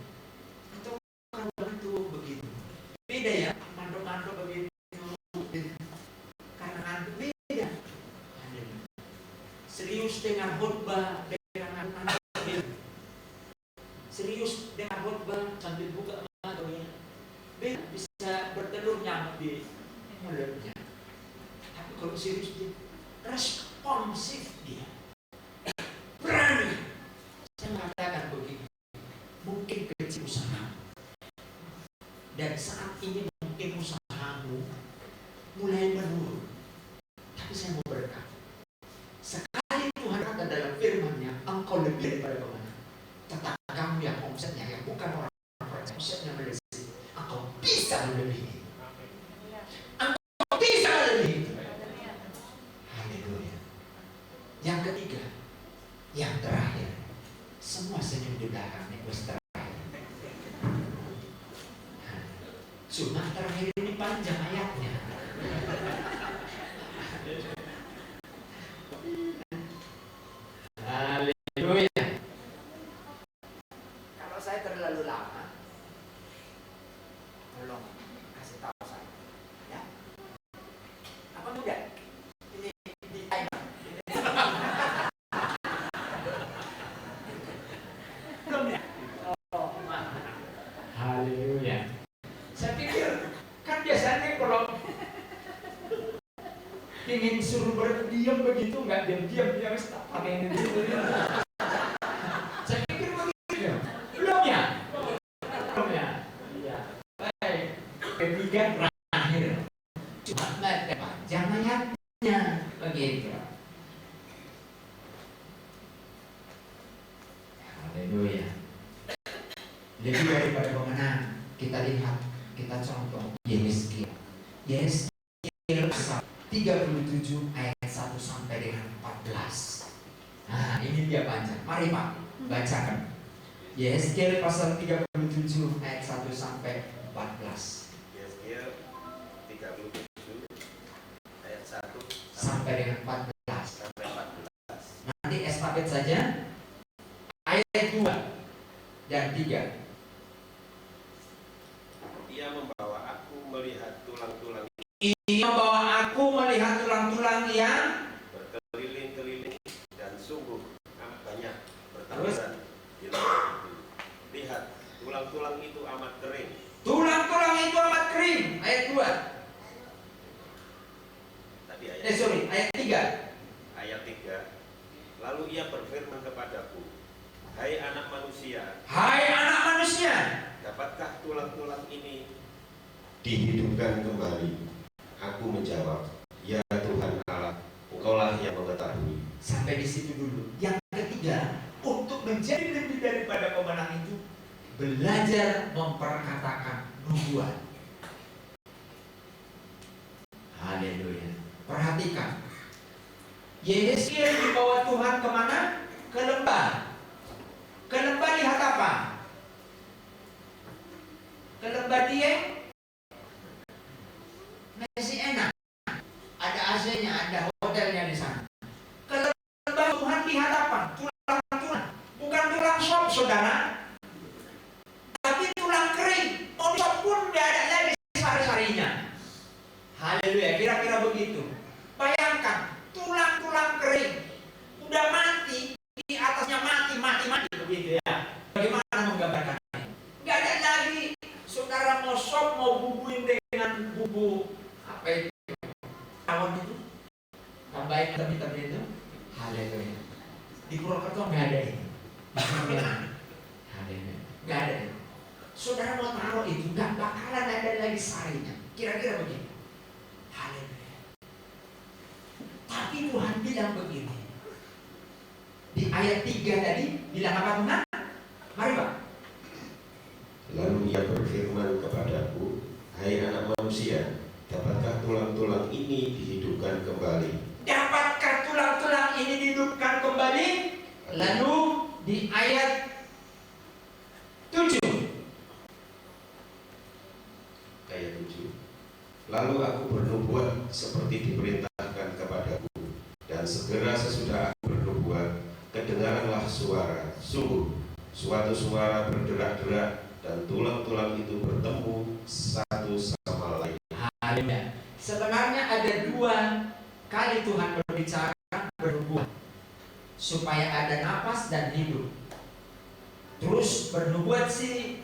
Atau kalau bantu begitu. Beda ya, mando-mando begitu. Karena ngantuk beda. Haleluya. Serius dengan khotbah, dengan serius dengan khotbah sambil buka mata ya. Bisa bertelur nyamuk di mulutnya. Tapi kalau serius dia responsif dia. Berani. Saya mengatakan begini. Mungkin kecil usaha. Dan saat ini mungkin usahamu mulai menurun. Tapi saya mau berkata, sekali Tuhan kata dalam firman-Nya, engkau lebih daripada pemenang. Tetapi kamu yang omsetnya, yang bukan orang omsetnya melesat, engkau bisa melebihi. Engkau bisa melebihi. Haleluya. Yang ketiga, yang terakhir, semua senyum di belakang request terakhir. Cuma terakhir ini panjang ayatnya. Haleluya. Kalau saya terlalu lama, tolong kasih tahu saya. Ya. Apa mudah? Ini di timer. Belum ya? Oh, haleluya. Saya pikir kan biasanya kalau ingin suruh berdiam begitu nggak diam-diam dia harus tak pakai ini dulu. Saya pikir begitu. Belum ya? Belum ya? Iya. Baik. Ketiga terakhir. Cuma nggak panjang ayatnya begitu. Haleluya. Lebih daripada pemenang. Kita lihat, kita contoh Yesaya. Yesaya 37 ayat 1 sampai dengan 14. Nah, ini dia panjang. Mari Pak, bacakan. Yesaya pasal 37 ayat 1 sampai 14. Yesaya 37 ayat 1 sampai dengan 14. sampai 14. Nanti estafet saja. Ayat 2 dan 3. Ia membawa aku melihat tulang-tulang Ia membawa aku melihat tulang-tulang yang berkeliling-keliling dan sungguh amat banyak bertaburan di tempat itu. Lihat, tulang-tulang itu amat kering. tulang-tulang itu amat kering. Ayat 2. Tadi ayat Ayat 3. ayat 3. Lalu ia berfirman kepadaku, hai anak manusia, Hai anak manusia, dapatkah tulang-tulang ini dihidupkan kembali? Aku menjawab, ya Tuhan Allah, Engkaulah yang mengetahui. sampai di situ dulu. Yang ketiga, untuk menjadi lebih daripada pemenang itu, belajar memperkatakan nubuat. Haleluya. Perhatikan, Yesaya dibawa Tuhan kemana? Ke lembah. Ke lembah lihat apa? Ke lembah dia masih enak. Ada AC-nya, ada hotelnya di sana. Ke lembah Tuhan lihat apa? Tulang-tulang. Bukan tulang sop, saudara. Tapi tulang kering. Mau disop pun tidak ada lagi sari-sarinya. Haleluya, kira-kira begitu. Bayangkan, tulang-tulang kering. Udah mati, di atasnya mati begitu ya. Bagaimana menggambarkannya? Nggak ada lagi saudara mau sop, mau bubuin dengan bumbu apa itu? Tawon itu? Tambahin tepi-tepi itu? Haleluya. Di Purwokerto nggak ada ini. Haleluya. Nggak ada ini. Saudara mau taruh itu, nggak bakalan ada lagi sarinya. Kira-kira begitu. Haleluya. Tapi Tuhan bilang begini. Di ayat 3 tadi bilang apa Tuhan? Mari Pak. Lalu ia berfirman kepadaku, hai anak manusia, dapatkah tulang-tulang ini dihidupkan kembali? Dapatkah tulang-tulang ini dihidupkan kembali? Lalu di ayat 7. Ayat 7. Lalu aku bernubuat seperti diperintahkan kepadaku, dan segera sesudah aku bernubuat, kedengaranlah suara, sungguh suatu suara berderak-derak, dan tulang-tulang itu bertemu satu sama lain. Haleluya. Sebenarnya ada 2 kali Tuhan berbicara bernubuat supaya ada napas dan hidup. Terus bernubuat si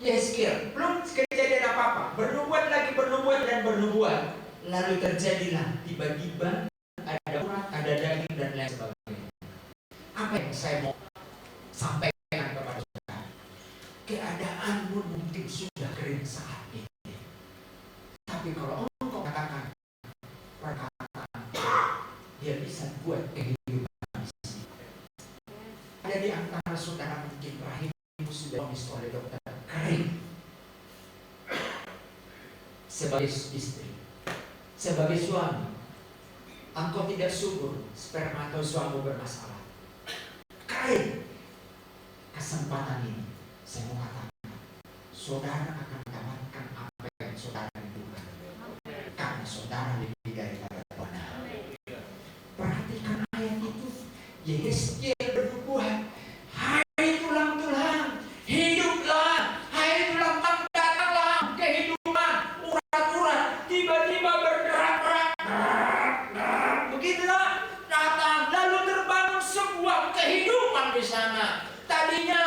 Yeskiel, belum kejadian apa-apa, bernubuat lagi, bernubuat dan bernubuat. Lalu terjadilah tiba-tiba ada urat, ada daging dan lain sebagainya. Apa yang saya mau sampaikan kepada saudara? Keadaanmu mungkin sudah kering saat ini, tapi kalau engkau katakan perkataan, dia bisa buat kehidupan di sini. Ada di antara saudara mungkin rahimmu sudah divonis oleh dokter kering. Sebagai istri, sebagai suami, engkau tidak subur, spermatozoamu bermasalah, kering. Kesempatan ini saya mau katakan, saudara akan mendapatkan apa yang saudara rindukan, karena saudara lebih daripada benar. Perhatikan ayat itu. Yeskiel bernubuat, hai tulang-tulang, hiduplah, hai tulang-tulang, datanglah kehidupan. Urat-urat tiba-tiba bergerak-gerak, begitulah datang, lalu terbangun sebuah kehidupan di sana. Tadinya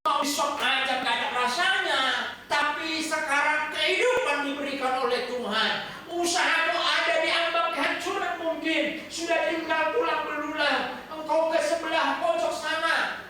mau sok aja gak ada rasanya, tapi sekarang kehidupan diberikan oleh Tuhan. Usahamu ada di ambang kehancuran mungkin, sudah tinggal tulang belulang. Engkau ke sebelah pojok sana,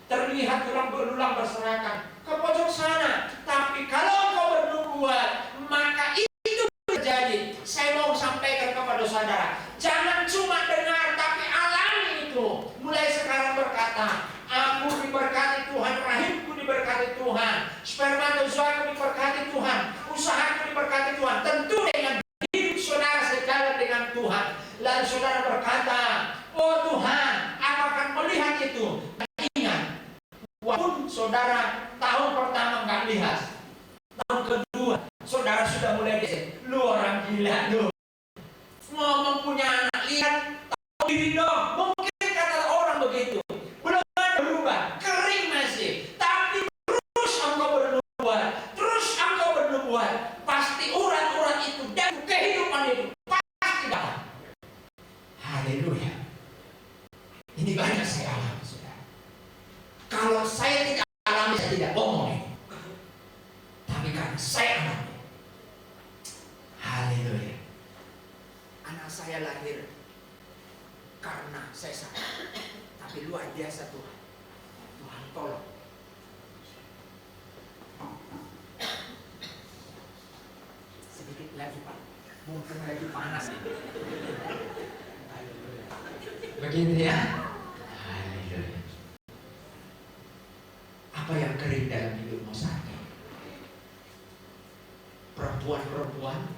terlihat tulang belulang berserakan ke pojok sana. Tapi kalau engkau bernubuat, maka itu terjadi. Saya mau sampaikan kepada saudara, jangan cuma dengar, tapi alami itu. Mulai sekarang berkata, aku diberkati Tuhan, rahimku diberkati Tuhan, spermatozoaku diberkati Tuhan, usahaku diberkati Tuhan. Tentu dengan hidup saudara sejalan dengan Tuhan. Lalu saudara berkata, oh Tuhan, aku akan melihat itu. Ingat, walaupun saudara tahun pertama nggak lihat, tahun kedua saudara sudah mulai lihat, lu orang gila lu, ngomong punya anak, lihat tahu diri dong. Mungkin kata orang begitu, belum ada berubah, kering masih, tapi terus engkau bernubuat, terus engkau bernubuat, pasti urat-urat itu dan kehidupan itu pasti datang. Haleluya. Ini banyak saya alami, saudara. Kalau saya tidak alami, saya tidak ngomong ini. Tapi karena saya alami, haleluya. Anak saya lahir karena saya sakit, tapi luar biasa Tuhan. Tuhan tolong. Sedikit lagi Pak, mungkin lagi panas. Begitu ya. Haleluya. Apa yang kering dalam hidupmu saat ini? Perempuan-perempuan,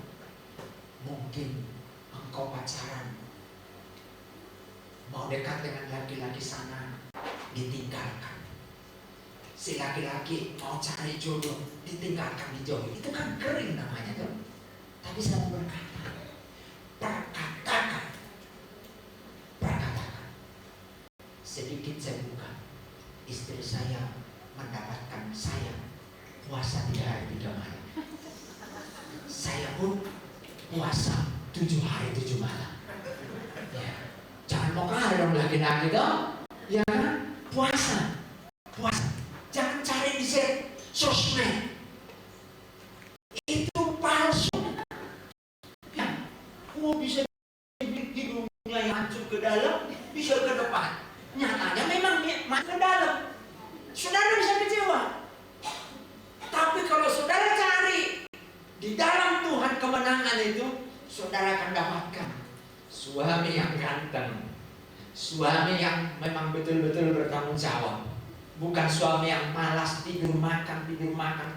mungkin engkau pacaran, mau dekat dengan laki-laki sana, ditinggalkan. Si laki-laki mau cari jodoh, ditinggalkan, dijauhi. Itu kan kering namanya tuh. Tapi saya mau berkata, perkatakan. Sedikit saya buka, istri saya mendapatkan saya puasa 3 hari 3 malam. Saya pun puasa 7 hari 7 malam. Ya. Jangan mau kalah dong laki-laki dong. Ya kan? Puasa. Jangan cari di sosmed. Itu palsu. Ya. Bisa hidungnya yang hancur ke dalam, bisa ke depan. Nyatanya memang masuk ke dalam. Saudara bisa kecewa. Tapi kalau saudara cari di dalam Tuhan kemenangan itu, saudara akan dapatkan suami yang ganteng, suami yang memang betul-betul bertanggung jawab, bukan suami yang malas tidur makan,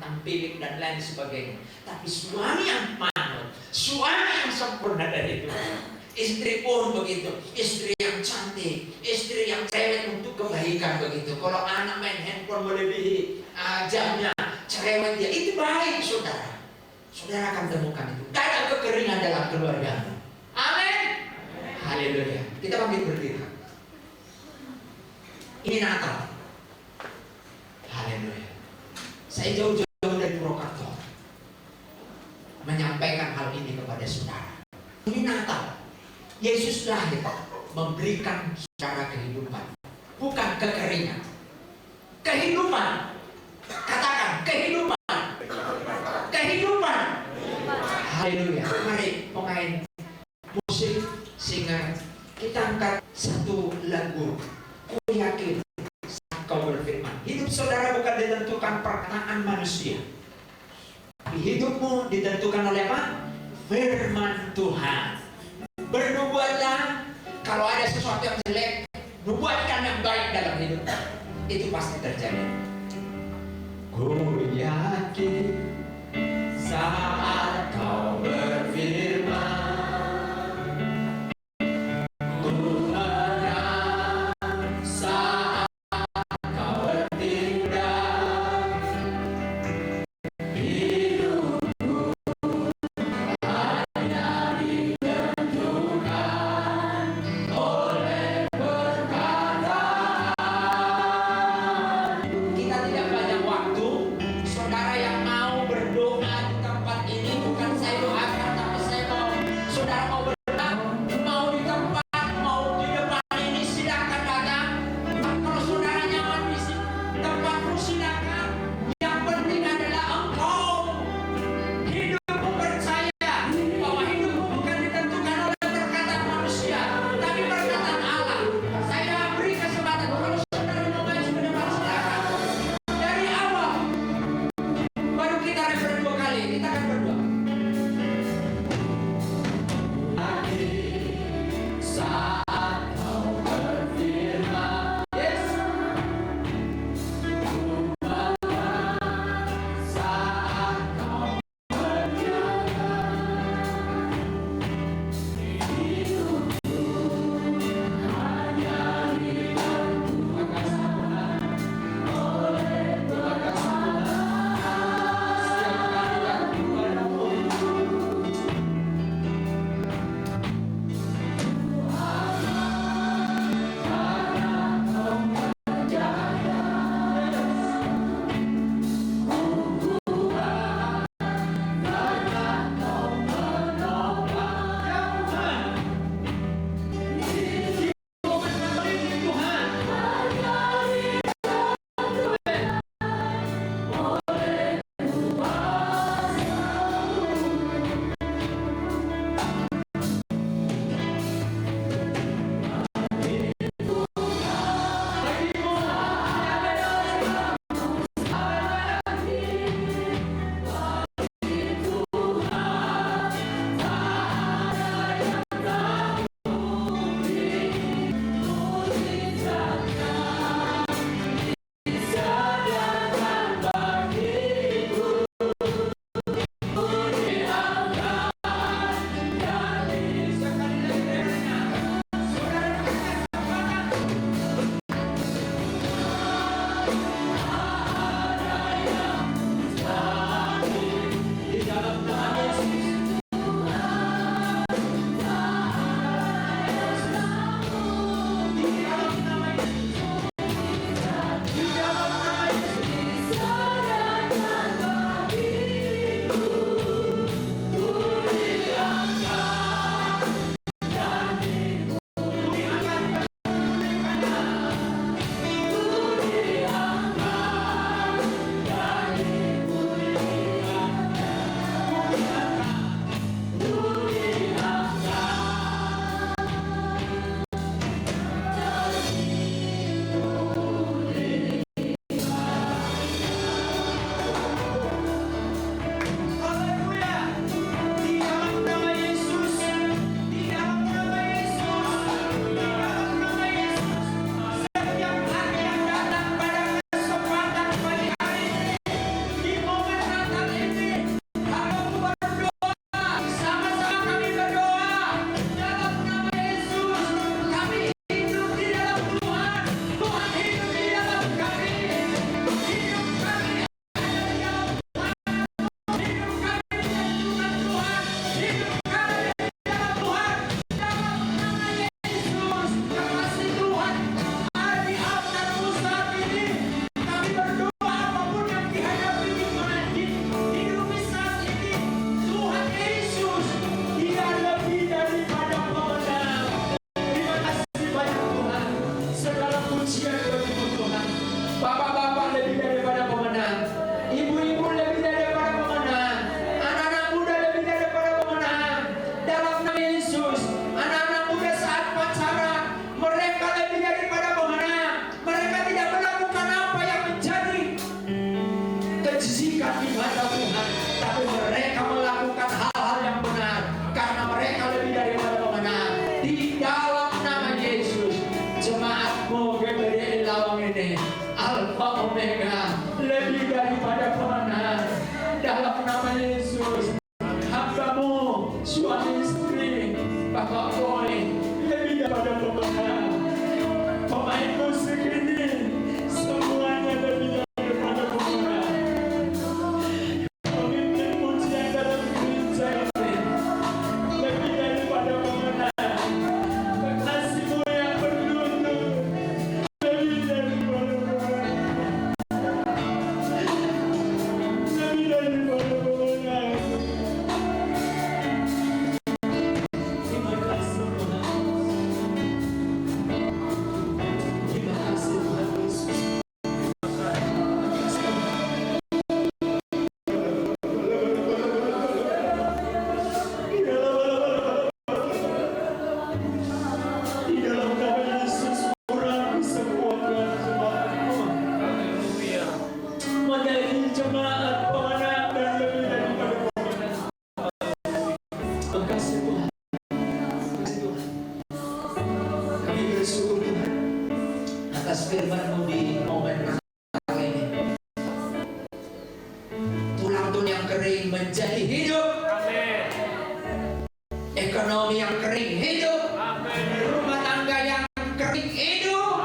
tampilik dan lain sebagainya. Tapi suami yang manut, Suami yang sempurna dari Tuhan. Istri pun begitu, istri yang cantik, istri yang cerewet untuk kebaikan begitu. Kalau anak main handphone melebihi jamnya, cerewet dia, itu baik saudara. Saudara akan temukan itu. Gak ada kekeringan dalam keluarga. Amin. Haleluya. Kita pamit berdiri. Ini Natal. Haleluya. Saya jauh-jauh dari Purwokerto menyampaikan hal ini kepada saudara. Ini Natal. Yesus lahir memberikan saudara kehidupan, bukan kekeringan. Kehidupan. Katakan kehidupan. Kehidupan. Haleluya. Mari pemain musik, singer, kita angkat satu lagu. Ku yakin saat kau berfirman. Hidup saudara bukan ditentukan perkataan manusia, tapi hidupmu ditentukan oleh apa? Firman Tuhan. Bernubuatlah. Kalau ada sesuatu yang jelek, nubuatkan yang baik dalam hidup. Itu pasti terjadi. Ku yakin saat kau berfirman, ku menang saat kau bertindak. Hidupku hanya ditentukan oleh perkataan. Kita tidak banyak waktu. Saudara yang mau berdoa di tempat ini, bukan saya doakan, tapi saya mau saudara mau berdoa, mau di tempat, mau di depan ini, silakan datang. Kalau saudara nyaman di tempatmu, silakan. Yang penting adalah engkau hidupmu percaya bahwa hidupmu bukan ditentukan oleh perkataan manusia, tapi perkataan Allah. Saya beri kesempatan kalau saudara mau maju ke depan, silakan. Dari awal baru kita referen 2 kali, kita akan berdoa. Bapak Boy lebih daripada pemenang. Pemain musik ini semuanya lebih daripada pemenang. Pemimpin pujian dalam gereja ini lebih daripada pemenang. Kekasihmu yang berlutut lebih daripada pemenang. Lebih daripada pemenang. Terima kasih Tuhan. Terima kasih Tuhan Yesus. Di dalam nama Yesus urapi semua jemaatmu menjadi jemaat pemenang dan lebih daripada pemenang. Terima kasih Tuhan. Terima kasih Tuhan. Kami bersyukur Tuhan atas firman-Mu di momen kali ini. Tulang-tulang yang kering menjadi hidup. Ekonomi yang kering hidup. Rumah tangga yang kering hidup.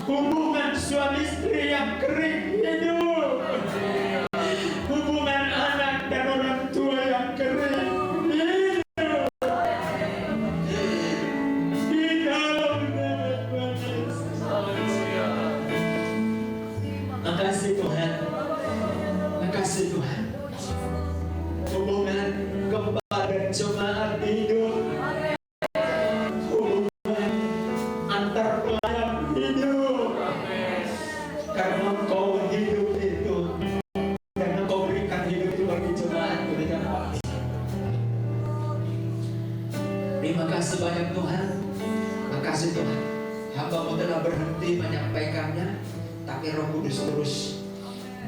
Hubungan suami istri yang kering hidup. Hubungan anak dan orang tua yang kering hidup. Di dalam nama Tuhan Yesus. Makasih Tuhan. Makasih Tuhan. Hubungan gembala dan jemaat hidup. Hubungan antar pelayan hidup. Karena Engkau hidup itu. Dan Engkau berikan hidup itu bagi jemaat berikan waktu. Terima kasih banyak Tuhan. Makasih Tuhan. Hamba-Mu telah berhenti menyampaikannya, tapi Roh Kudus terus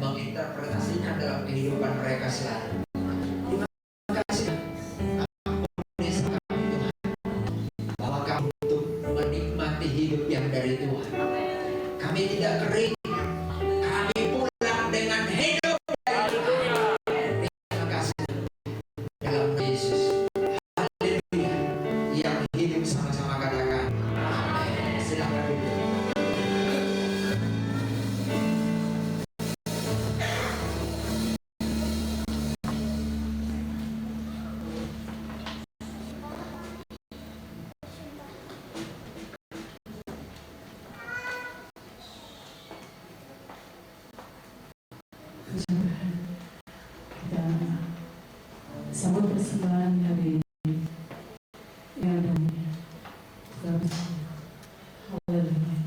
menginterpretasikan dalam kehidupan mereka selalu. Terima kasih. Ampuni kami Tuhan. Bahwa kami untuk menikmati hidup yang dari Tuhan. Kami tidak kering. Kami pulang dengan hidup dari Tuhan. Terima kasih. Dalam nama Yesus. Haleluya. Yang hidup sama-sama katakan. Amin. Silakan duduk. Kita sambut persembahan dari yang damai. Kita bersyukur. Haleluya.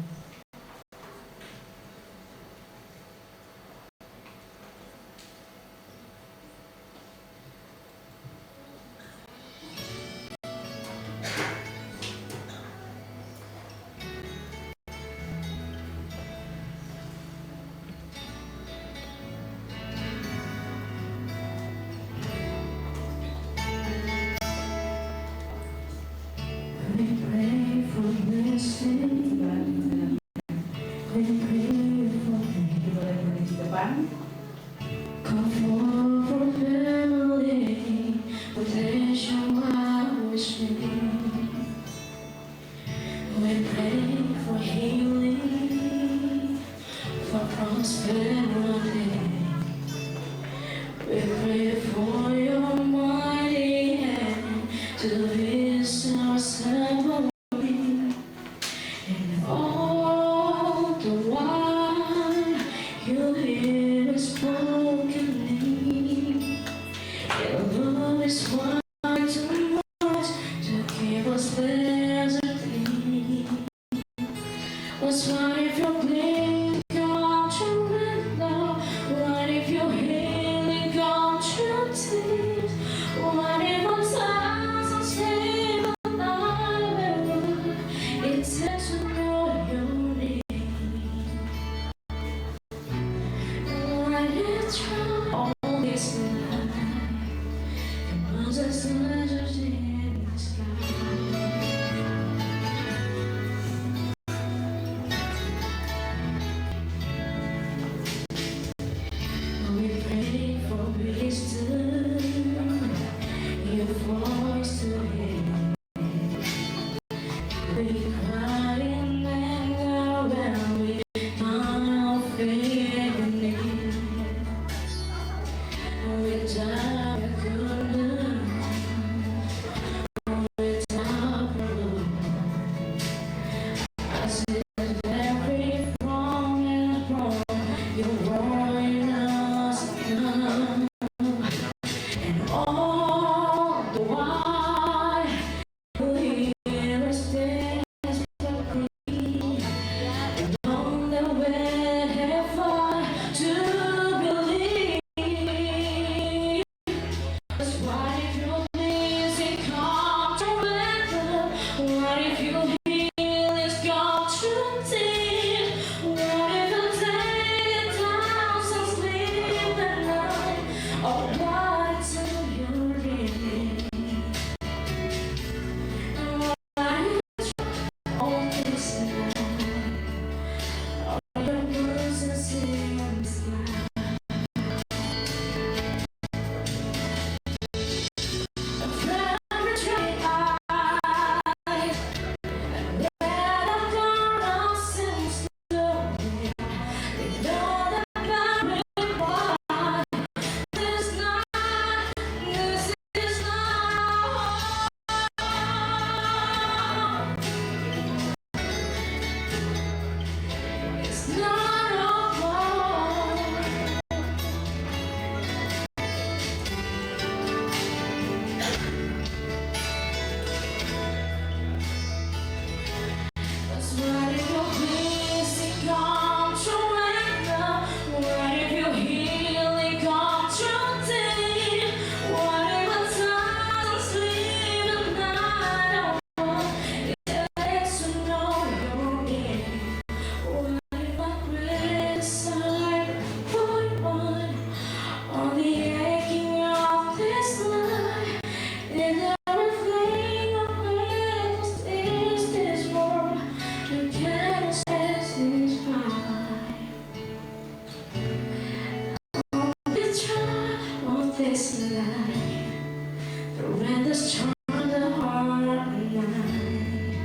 turn the heart night.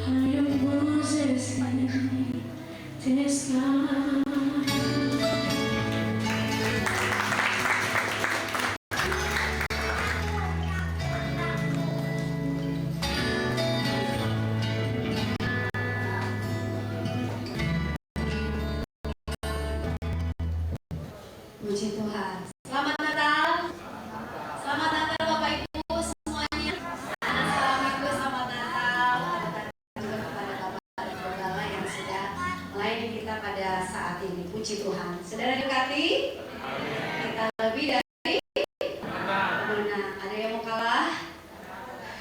Are your Moses in disguise? Puji Tuhan. Selamat Natal. Selamat Natal Bapak Ibu semuanya. Selamat Minggu, selamat Natal. Dan juga kepada Bapak dan Saudara yang sudah melayani kita pada saat ini. Puji Tuhan. Saudara diberkati. Kita lebih dari menang. Ada yang mau kalah?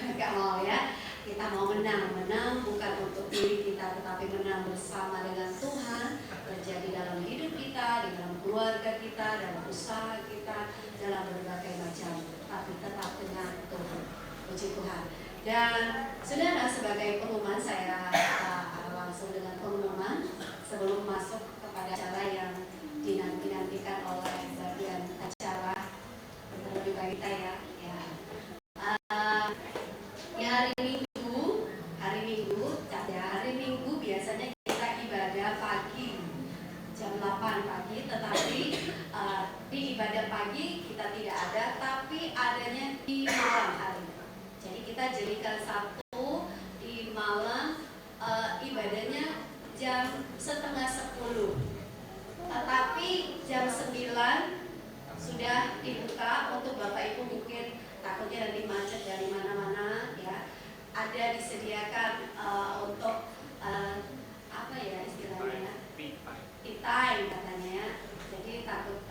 Enggak mau ya. Kita mau menang. Menang bukan untuk diri kita, tetapi menang bersama dengan Tuhan. Terjadi dalam hidup kita, di dalam keluarga kita, dalam usaha kita, dalam berbagai macam, tapi tetap dengan Tuhan. Puji Tuhan. Dan saudara, sebagai pengumuman, saya langsung dengan pengumuman sebelum masuk kepada acara yang dinantikan oleh bagian acara. Lebih baik kita ya. Di hari Minggu biasanya kita ibadah pagi jam 8 pagi, tetapi di ibadah pagi kita tidak ada, tapi adanya di malam hari. Jadi kita jadikan Sabtu di malam, ibadahnya jam setengah 10, tetapi jam 9 sudah dibuka untuk Bapak Ibu, mungkin takutnya nanti macet dari mana-mana ya. Ada disediakan untuk apa ya istilahnya, tea time katanya ya. Jadi takut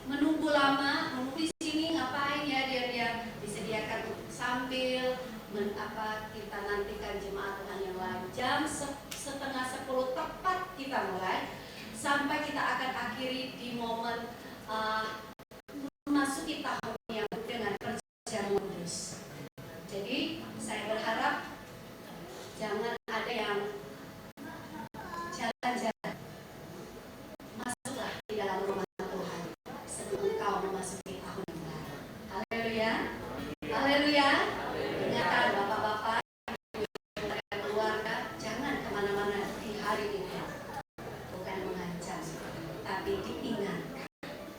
menunggu lama, menunggu di sini ngapain ya, dia disediakan sambil kita nantikan jemaat Tuhan yang lain. Jam setengah 10 tepat kita mulai, sampai kita akan akhiri di momen memasuki tahun yang dengan perjamuan kudus. Jadi saya berharap jangan ada yang jalan-jalan, masuklah di dalam rumah Tuhan sebelum kau memasuki tahun yang baru. Haleluya, haleluya. Ingatkan bapak-bapak, ibu dan keluarga, jangan kemana-mana di hari ini. Bukan mengancam, tapi diingatkan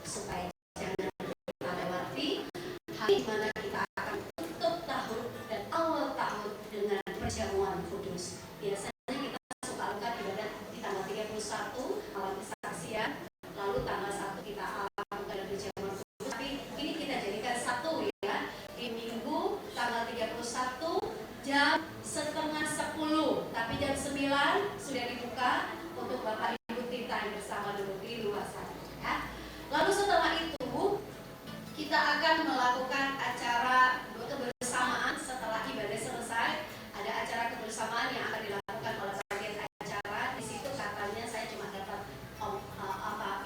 supaya jangan kita lewati hari di mana kita akan tutup tahun dan awal tahun dengan perjamuan kudus. Biasanya kita suka lakukan ibadah di tanggal 31 malam kesaksian, lalu tanggal 1 kita lakukan perjamuan kudus. Tapi ini kita jadikan satu ya, di Minggu tanggal 31 jam setengah 10, tapi jam 9 sudah dibuka untuk Bapak Ibu tea time bersama duduk di luar sana ya. Lalu setelah itu kita akan melakukan acara kebersamaan setelah ibadah selesai. Ada acara kebersamaan yang akan dilakukan oleh bagian acara. Di situ katanya saya cuma dapat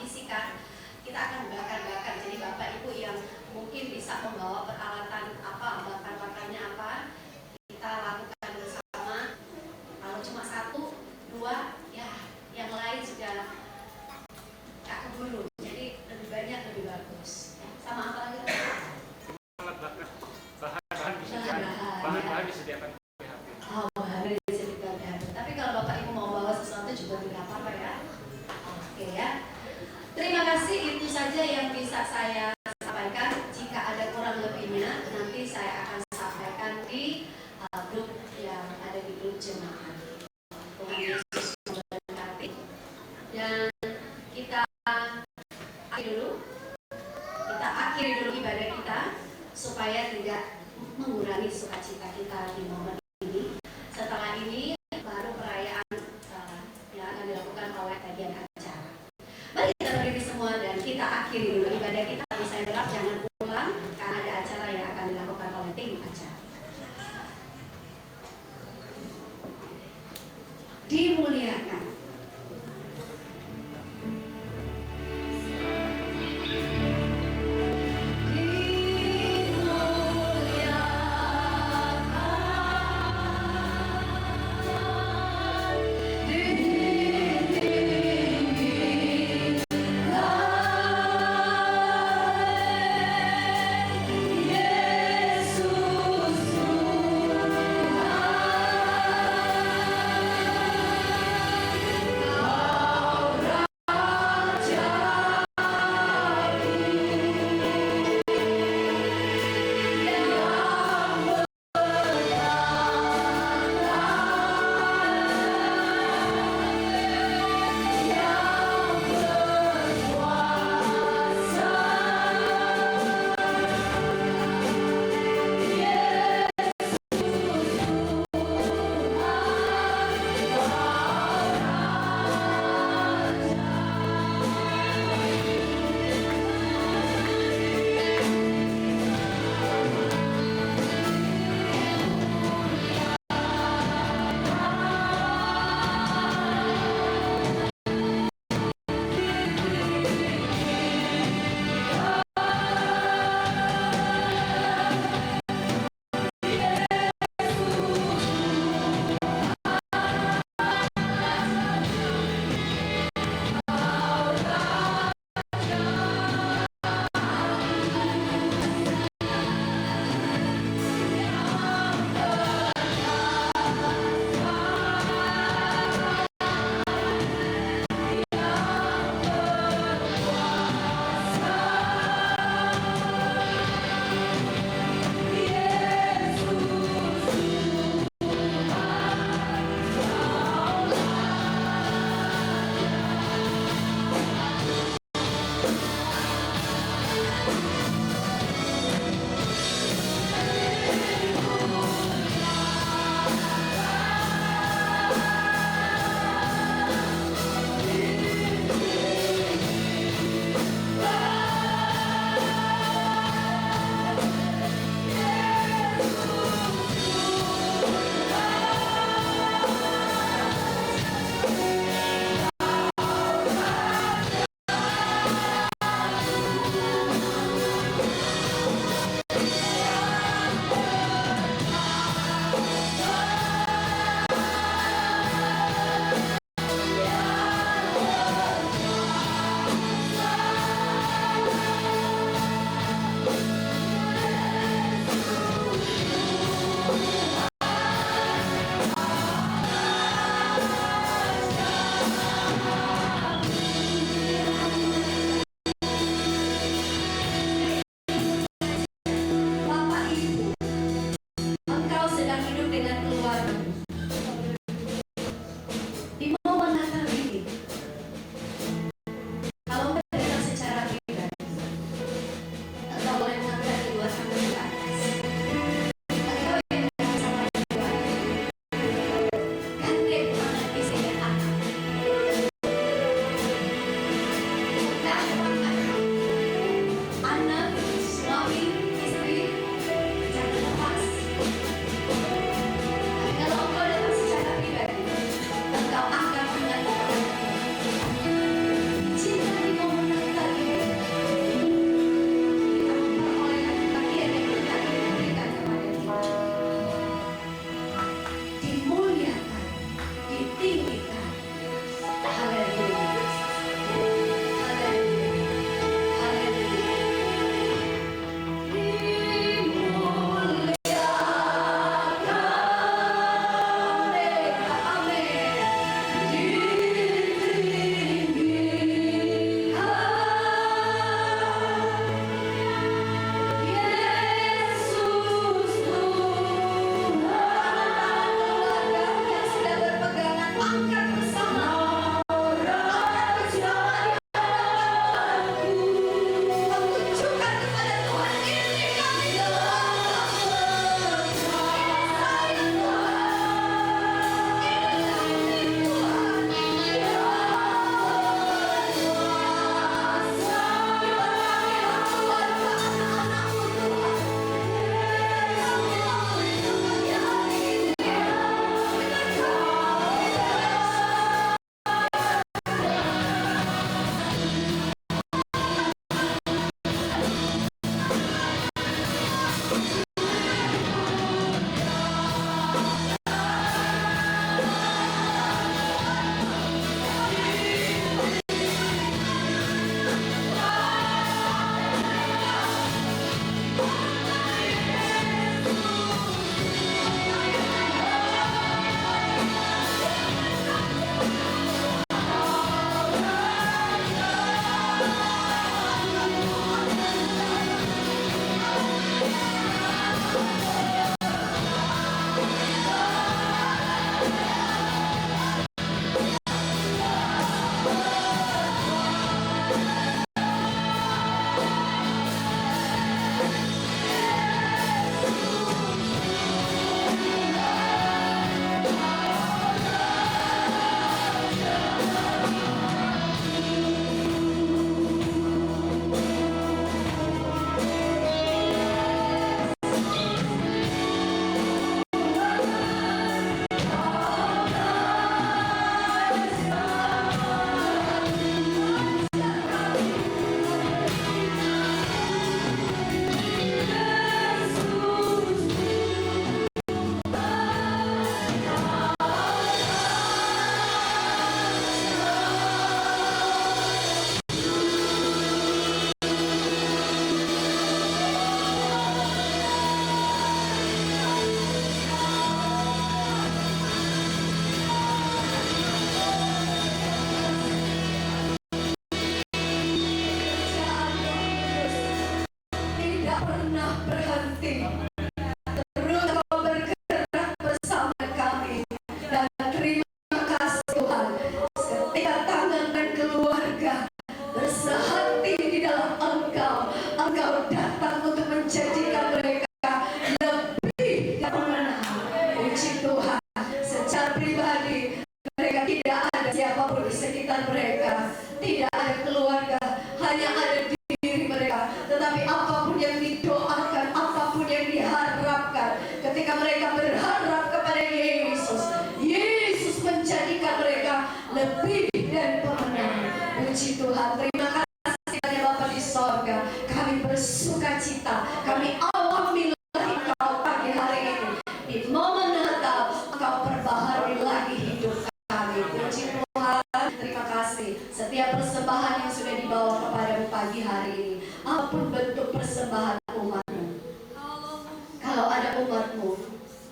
bisikan, kita akan bakar-bakar. Jadi Bapak Ibu yang mungkin bisa membawa peralatan bakar-bakarnya apa, kita lakukan bersama. Kalau cuma 1, 2, ya yang lain sudah tak keburu. Jadi lebih banyak lebih bagus. Sama apa lagi? Alat bakar, bahan-bahan disediakan PHP. Oh, hari disediakan PHP. Tapi kalau Bapak Ibu mau bawa sesuatu juga tidak apa-apa ya. Oke ya. Terima kasih, itu saja yang bisa saya sampaikan. Jika ada kurang lebihnya, nanti saya akan sampaikan di grup yang ada di grup jemaat. Tuhan Yesus memberkati. Dan kita akhiri dulu ibadah kita supaya tidak mengurangi sukacita kita di momen ini. Setelah ini baru perayaan yang akan dilakukan oleh bagian acara. Mari kita berdiri semua dan kita akhiri dulu ibadah kita. Tapi saya berharap jangan pulang karena ada acara yang akan dilakukan oleh tim acara. Dimuliakan. Dimuliakan.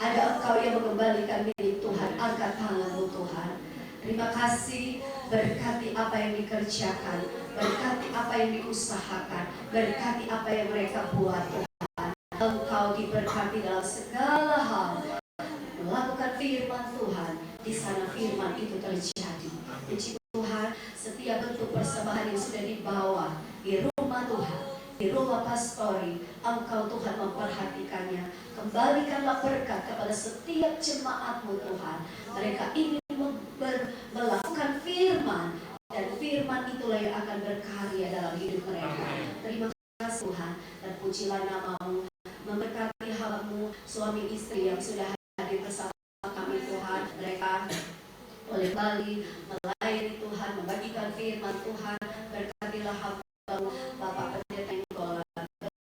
ada Engkau yang mengembalikan milik Tuhan. Angkat tanganmu Tuhan. Terima kasih, berkati apa yang dikerjakan, berkati apa yang diusahakan, berkati apa yang mereka buat Tuhan. Engkau diberkati dalam segala hal. Melakukan firman Tuhan, di sana firman itu terjadi. Puji Tuhan, setiap bentuk persembahan yang sudah dibawa di rumah Tuhan, di rumah pastori, Engkau Tuhan memperhatikannya. Kembalikanlah berkat kepada setiap jemaat-Mu Tuhan. Mereka ingin melakukan firman, dan firman itulah yang akan berkarya dalam hidup mereka. Terima kasih Tuhan, dan pujilah nama-Mu. Memberkati hamba-Mu, suami istri yang sudah hadir bersama kami Tuhan. Mereka boleh kembali melayani Tuhan, membagikan firman Tuhan. Berkatilah hamba-Mu, Bapak Pendeta Nicola.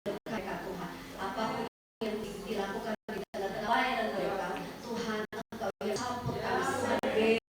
Berkati Tuhan, apapun yang dilakukan di tengah-tengah layanan mereka, Tuhan Engkau yang campur kami, Tuhan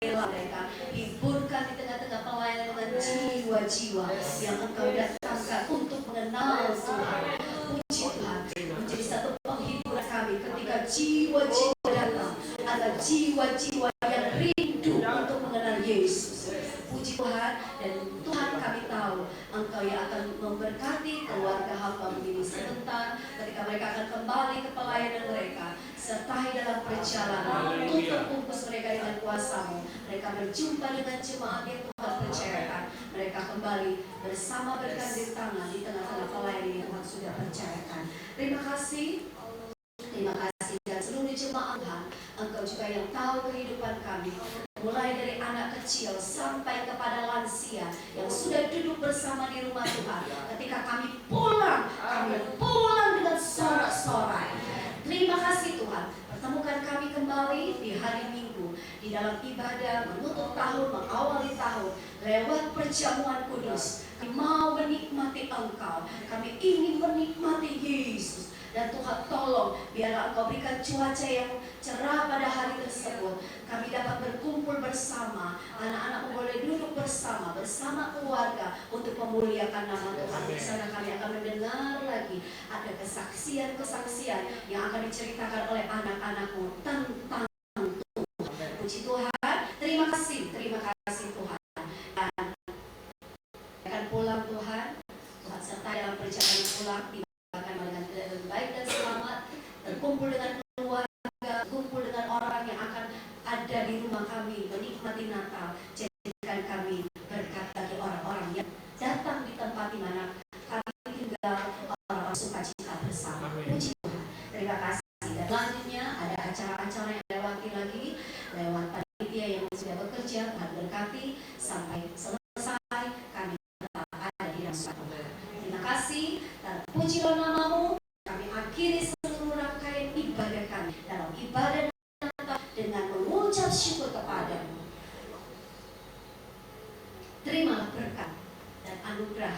bela mereka, hiburkan di tengah-tengah pelayanan dengan jiwa-jiwa yang Engkau datangkan untuk mengenal Tuhan. Puji Tuhan, menjadi satu penghiburan kami ketika jiwa-jiwa datang, ada jiwa-jiwa yang rindu untuk mengenal Yesus. Puji Tuhan, dan Tuhan kami tahu Engkau yang akan memberkati keluarga hamba-Mu ini sebentar ketika mereka akan kembali ke pelayanan mereka. Sertai dalam perjalanan, tutup bungkus mereka dengan kuasa-Mu. Mereka berjumpa dengan jemaat yang Tuhan percayakan. Mereka kembali bersama bergandengan tangan di tengah-tengah pelayanan yang Tuhan sudah percayakan. Terima kasih. Terima kasih, dan seluruh jemaat Tuhan, Engkau juga yang tahu kehidupan kami, mulai dari anak kecil sampai kepada lansia yang sudah duduk bersama di rumah Tuhan. Ketika kami pulang dengan sorak-sorai. Terima kasih Tuhan, pertemukan kami kembali di hari Minggu di dalam ibadah menutup tahun, mengawali tahun lewat perjamuan kudus. Kami mau menikmati Engkau, kami ingin menikmati Yesus. Dan Tuhan tolong, biarlah Engkau berikan cuaca yang cerah pada hari tersebut. Kami dapat berkumpul bersama, anak-anak boleh duduk bersama keluarga untuk memuliakan nama Tuhan. Di sana kami akan mendengar lagi ada kesaksian-kesaksian yang akan diceritakan oleh anak-anak-Mu tentang Tuhan. Puji Tuhan, terima kasih Tuhan. Dan akan pulang Tuhan, Tuhan sertai dalam perjalanan pulang. Dengan baik dan selamat, berkumpul dengan keluarga, kumpul dengan orang yang akan ada di rumah kami, menikmati Natal. Jadikan kami berkat bagi orang-orang yang datang di tempat di mana kami tinggal, orang-orang sukacita bersama. Puji Tuhan, terima kasih. Dan selanjutnya ada acara-acara yang lewati lagi lewat panitia yang sudah bekerja. Tuhan berkati sampai selesai kami tetap ada di dalam Tuhan. Terima kasih dan pujilah nama-Mu. Kami akhiri seluruh rangkaian ibadah kami dalam ibadah Natal dengan mengucap syukur kepada-Mu. Terimalah berkat dan anugerah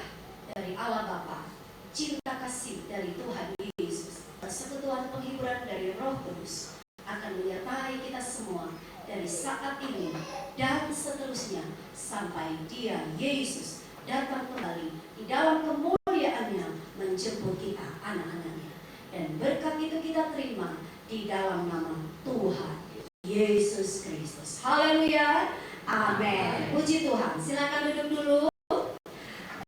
dari Allah Bapa, cinta kasih dari Tuhan Yesus, persekutuan penghiburan dari Roh Kudus akan menyertai kita semua dari saat ini dan seterusnya sampai Dia Yesus datang kembali di dalam kemuliaan-Nya menjemput kita anak-anaknya. Dan berkat itu kita terima di dalam nama Tuhan Yesus Kristus. Haleluya. Amin. Puji Tuhan. Silakan duduk dulu.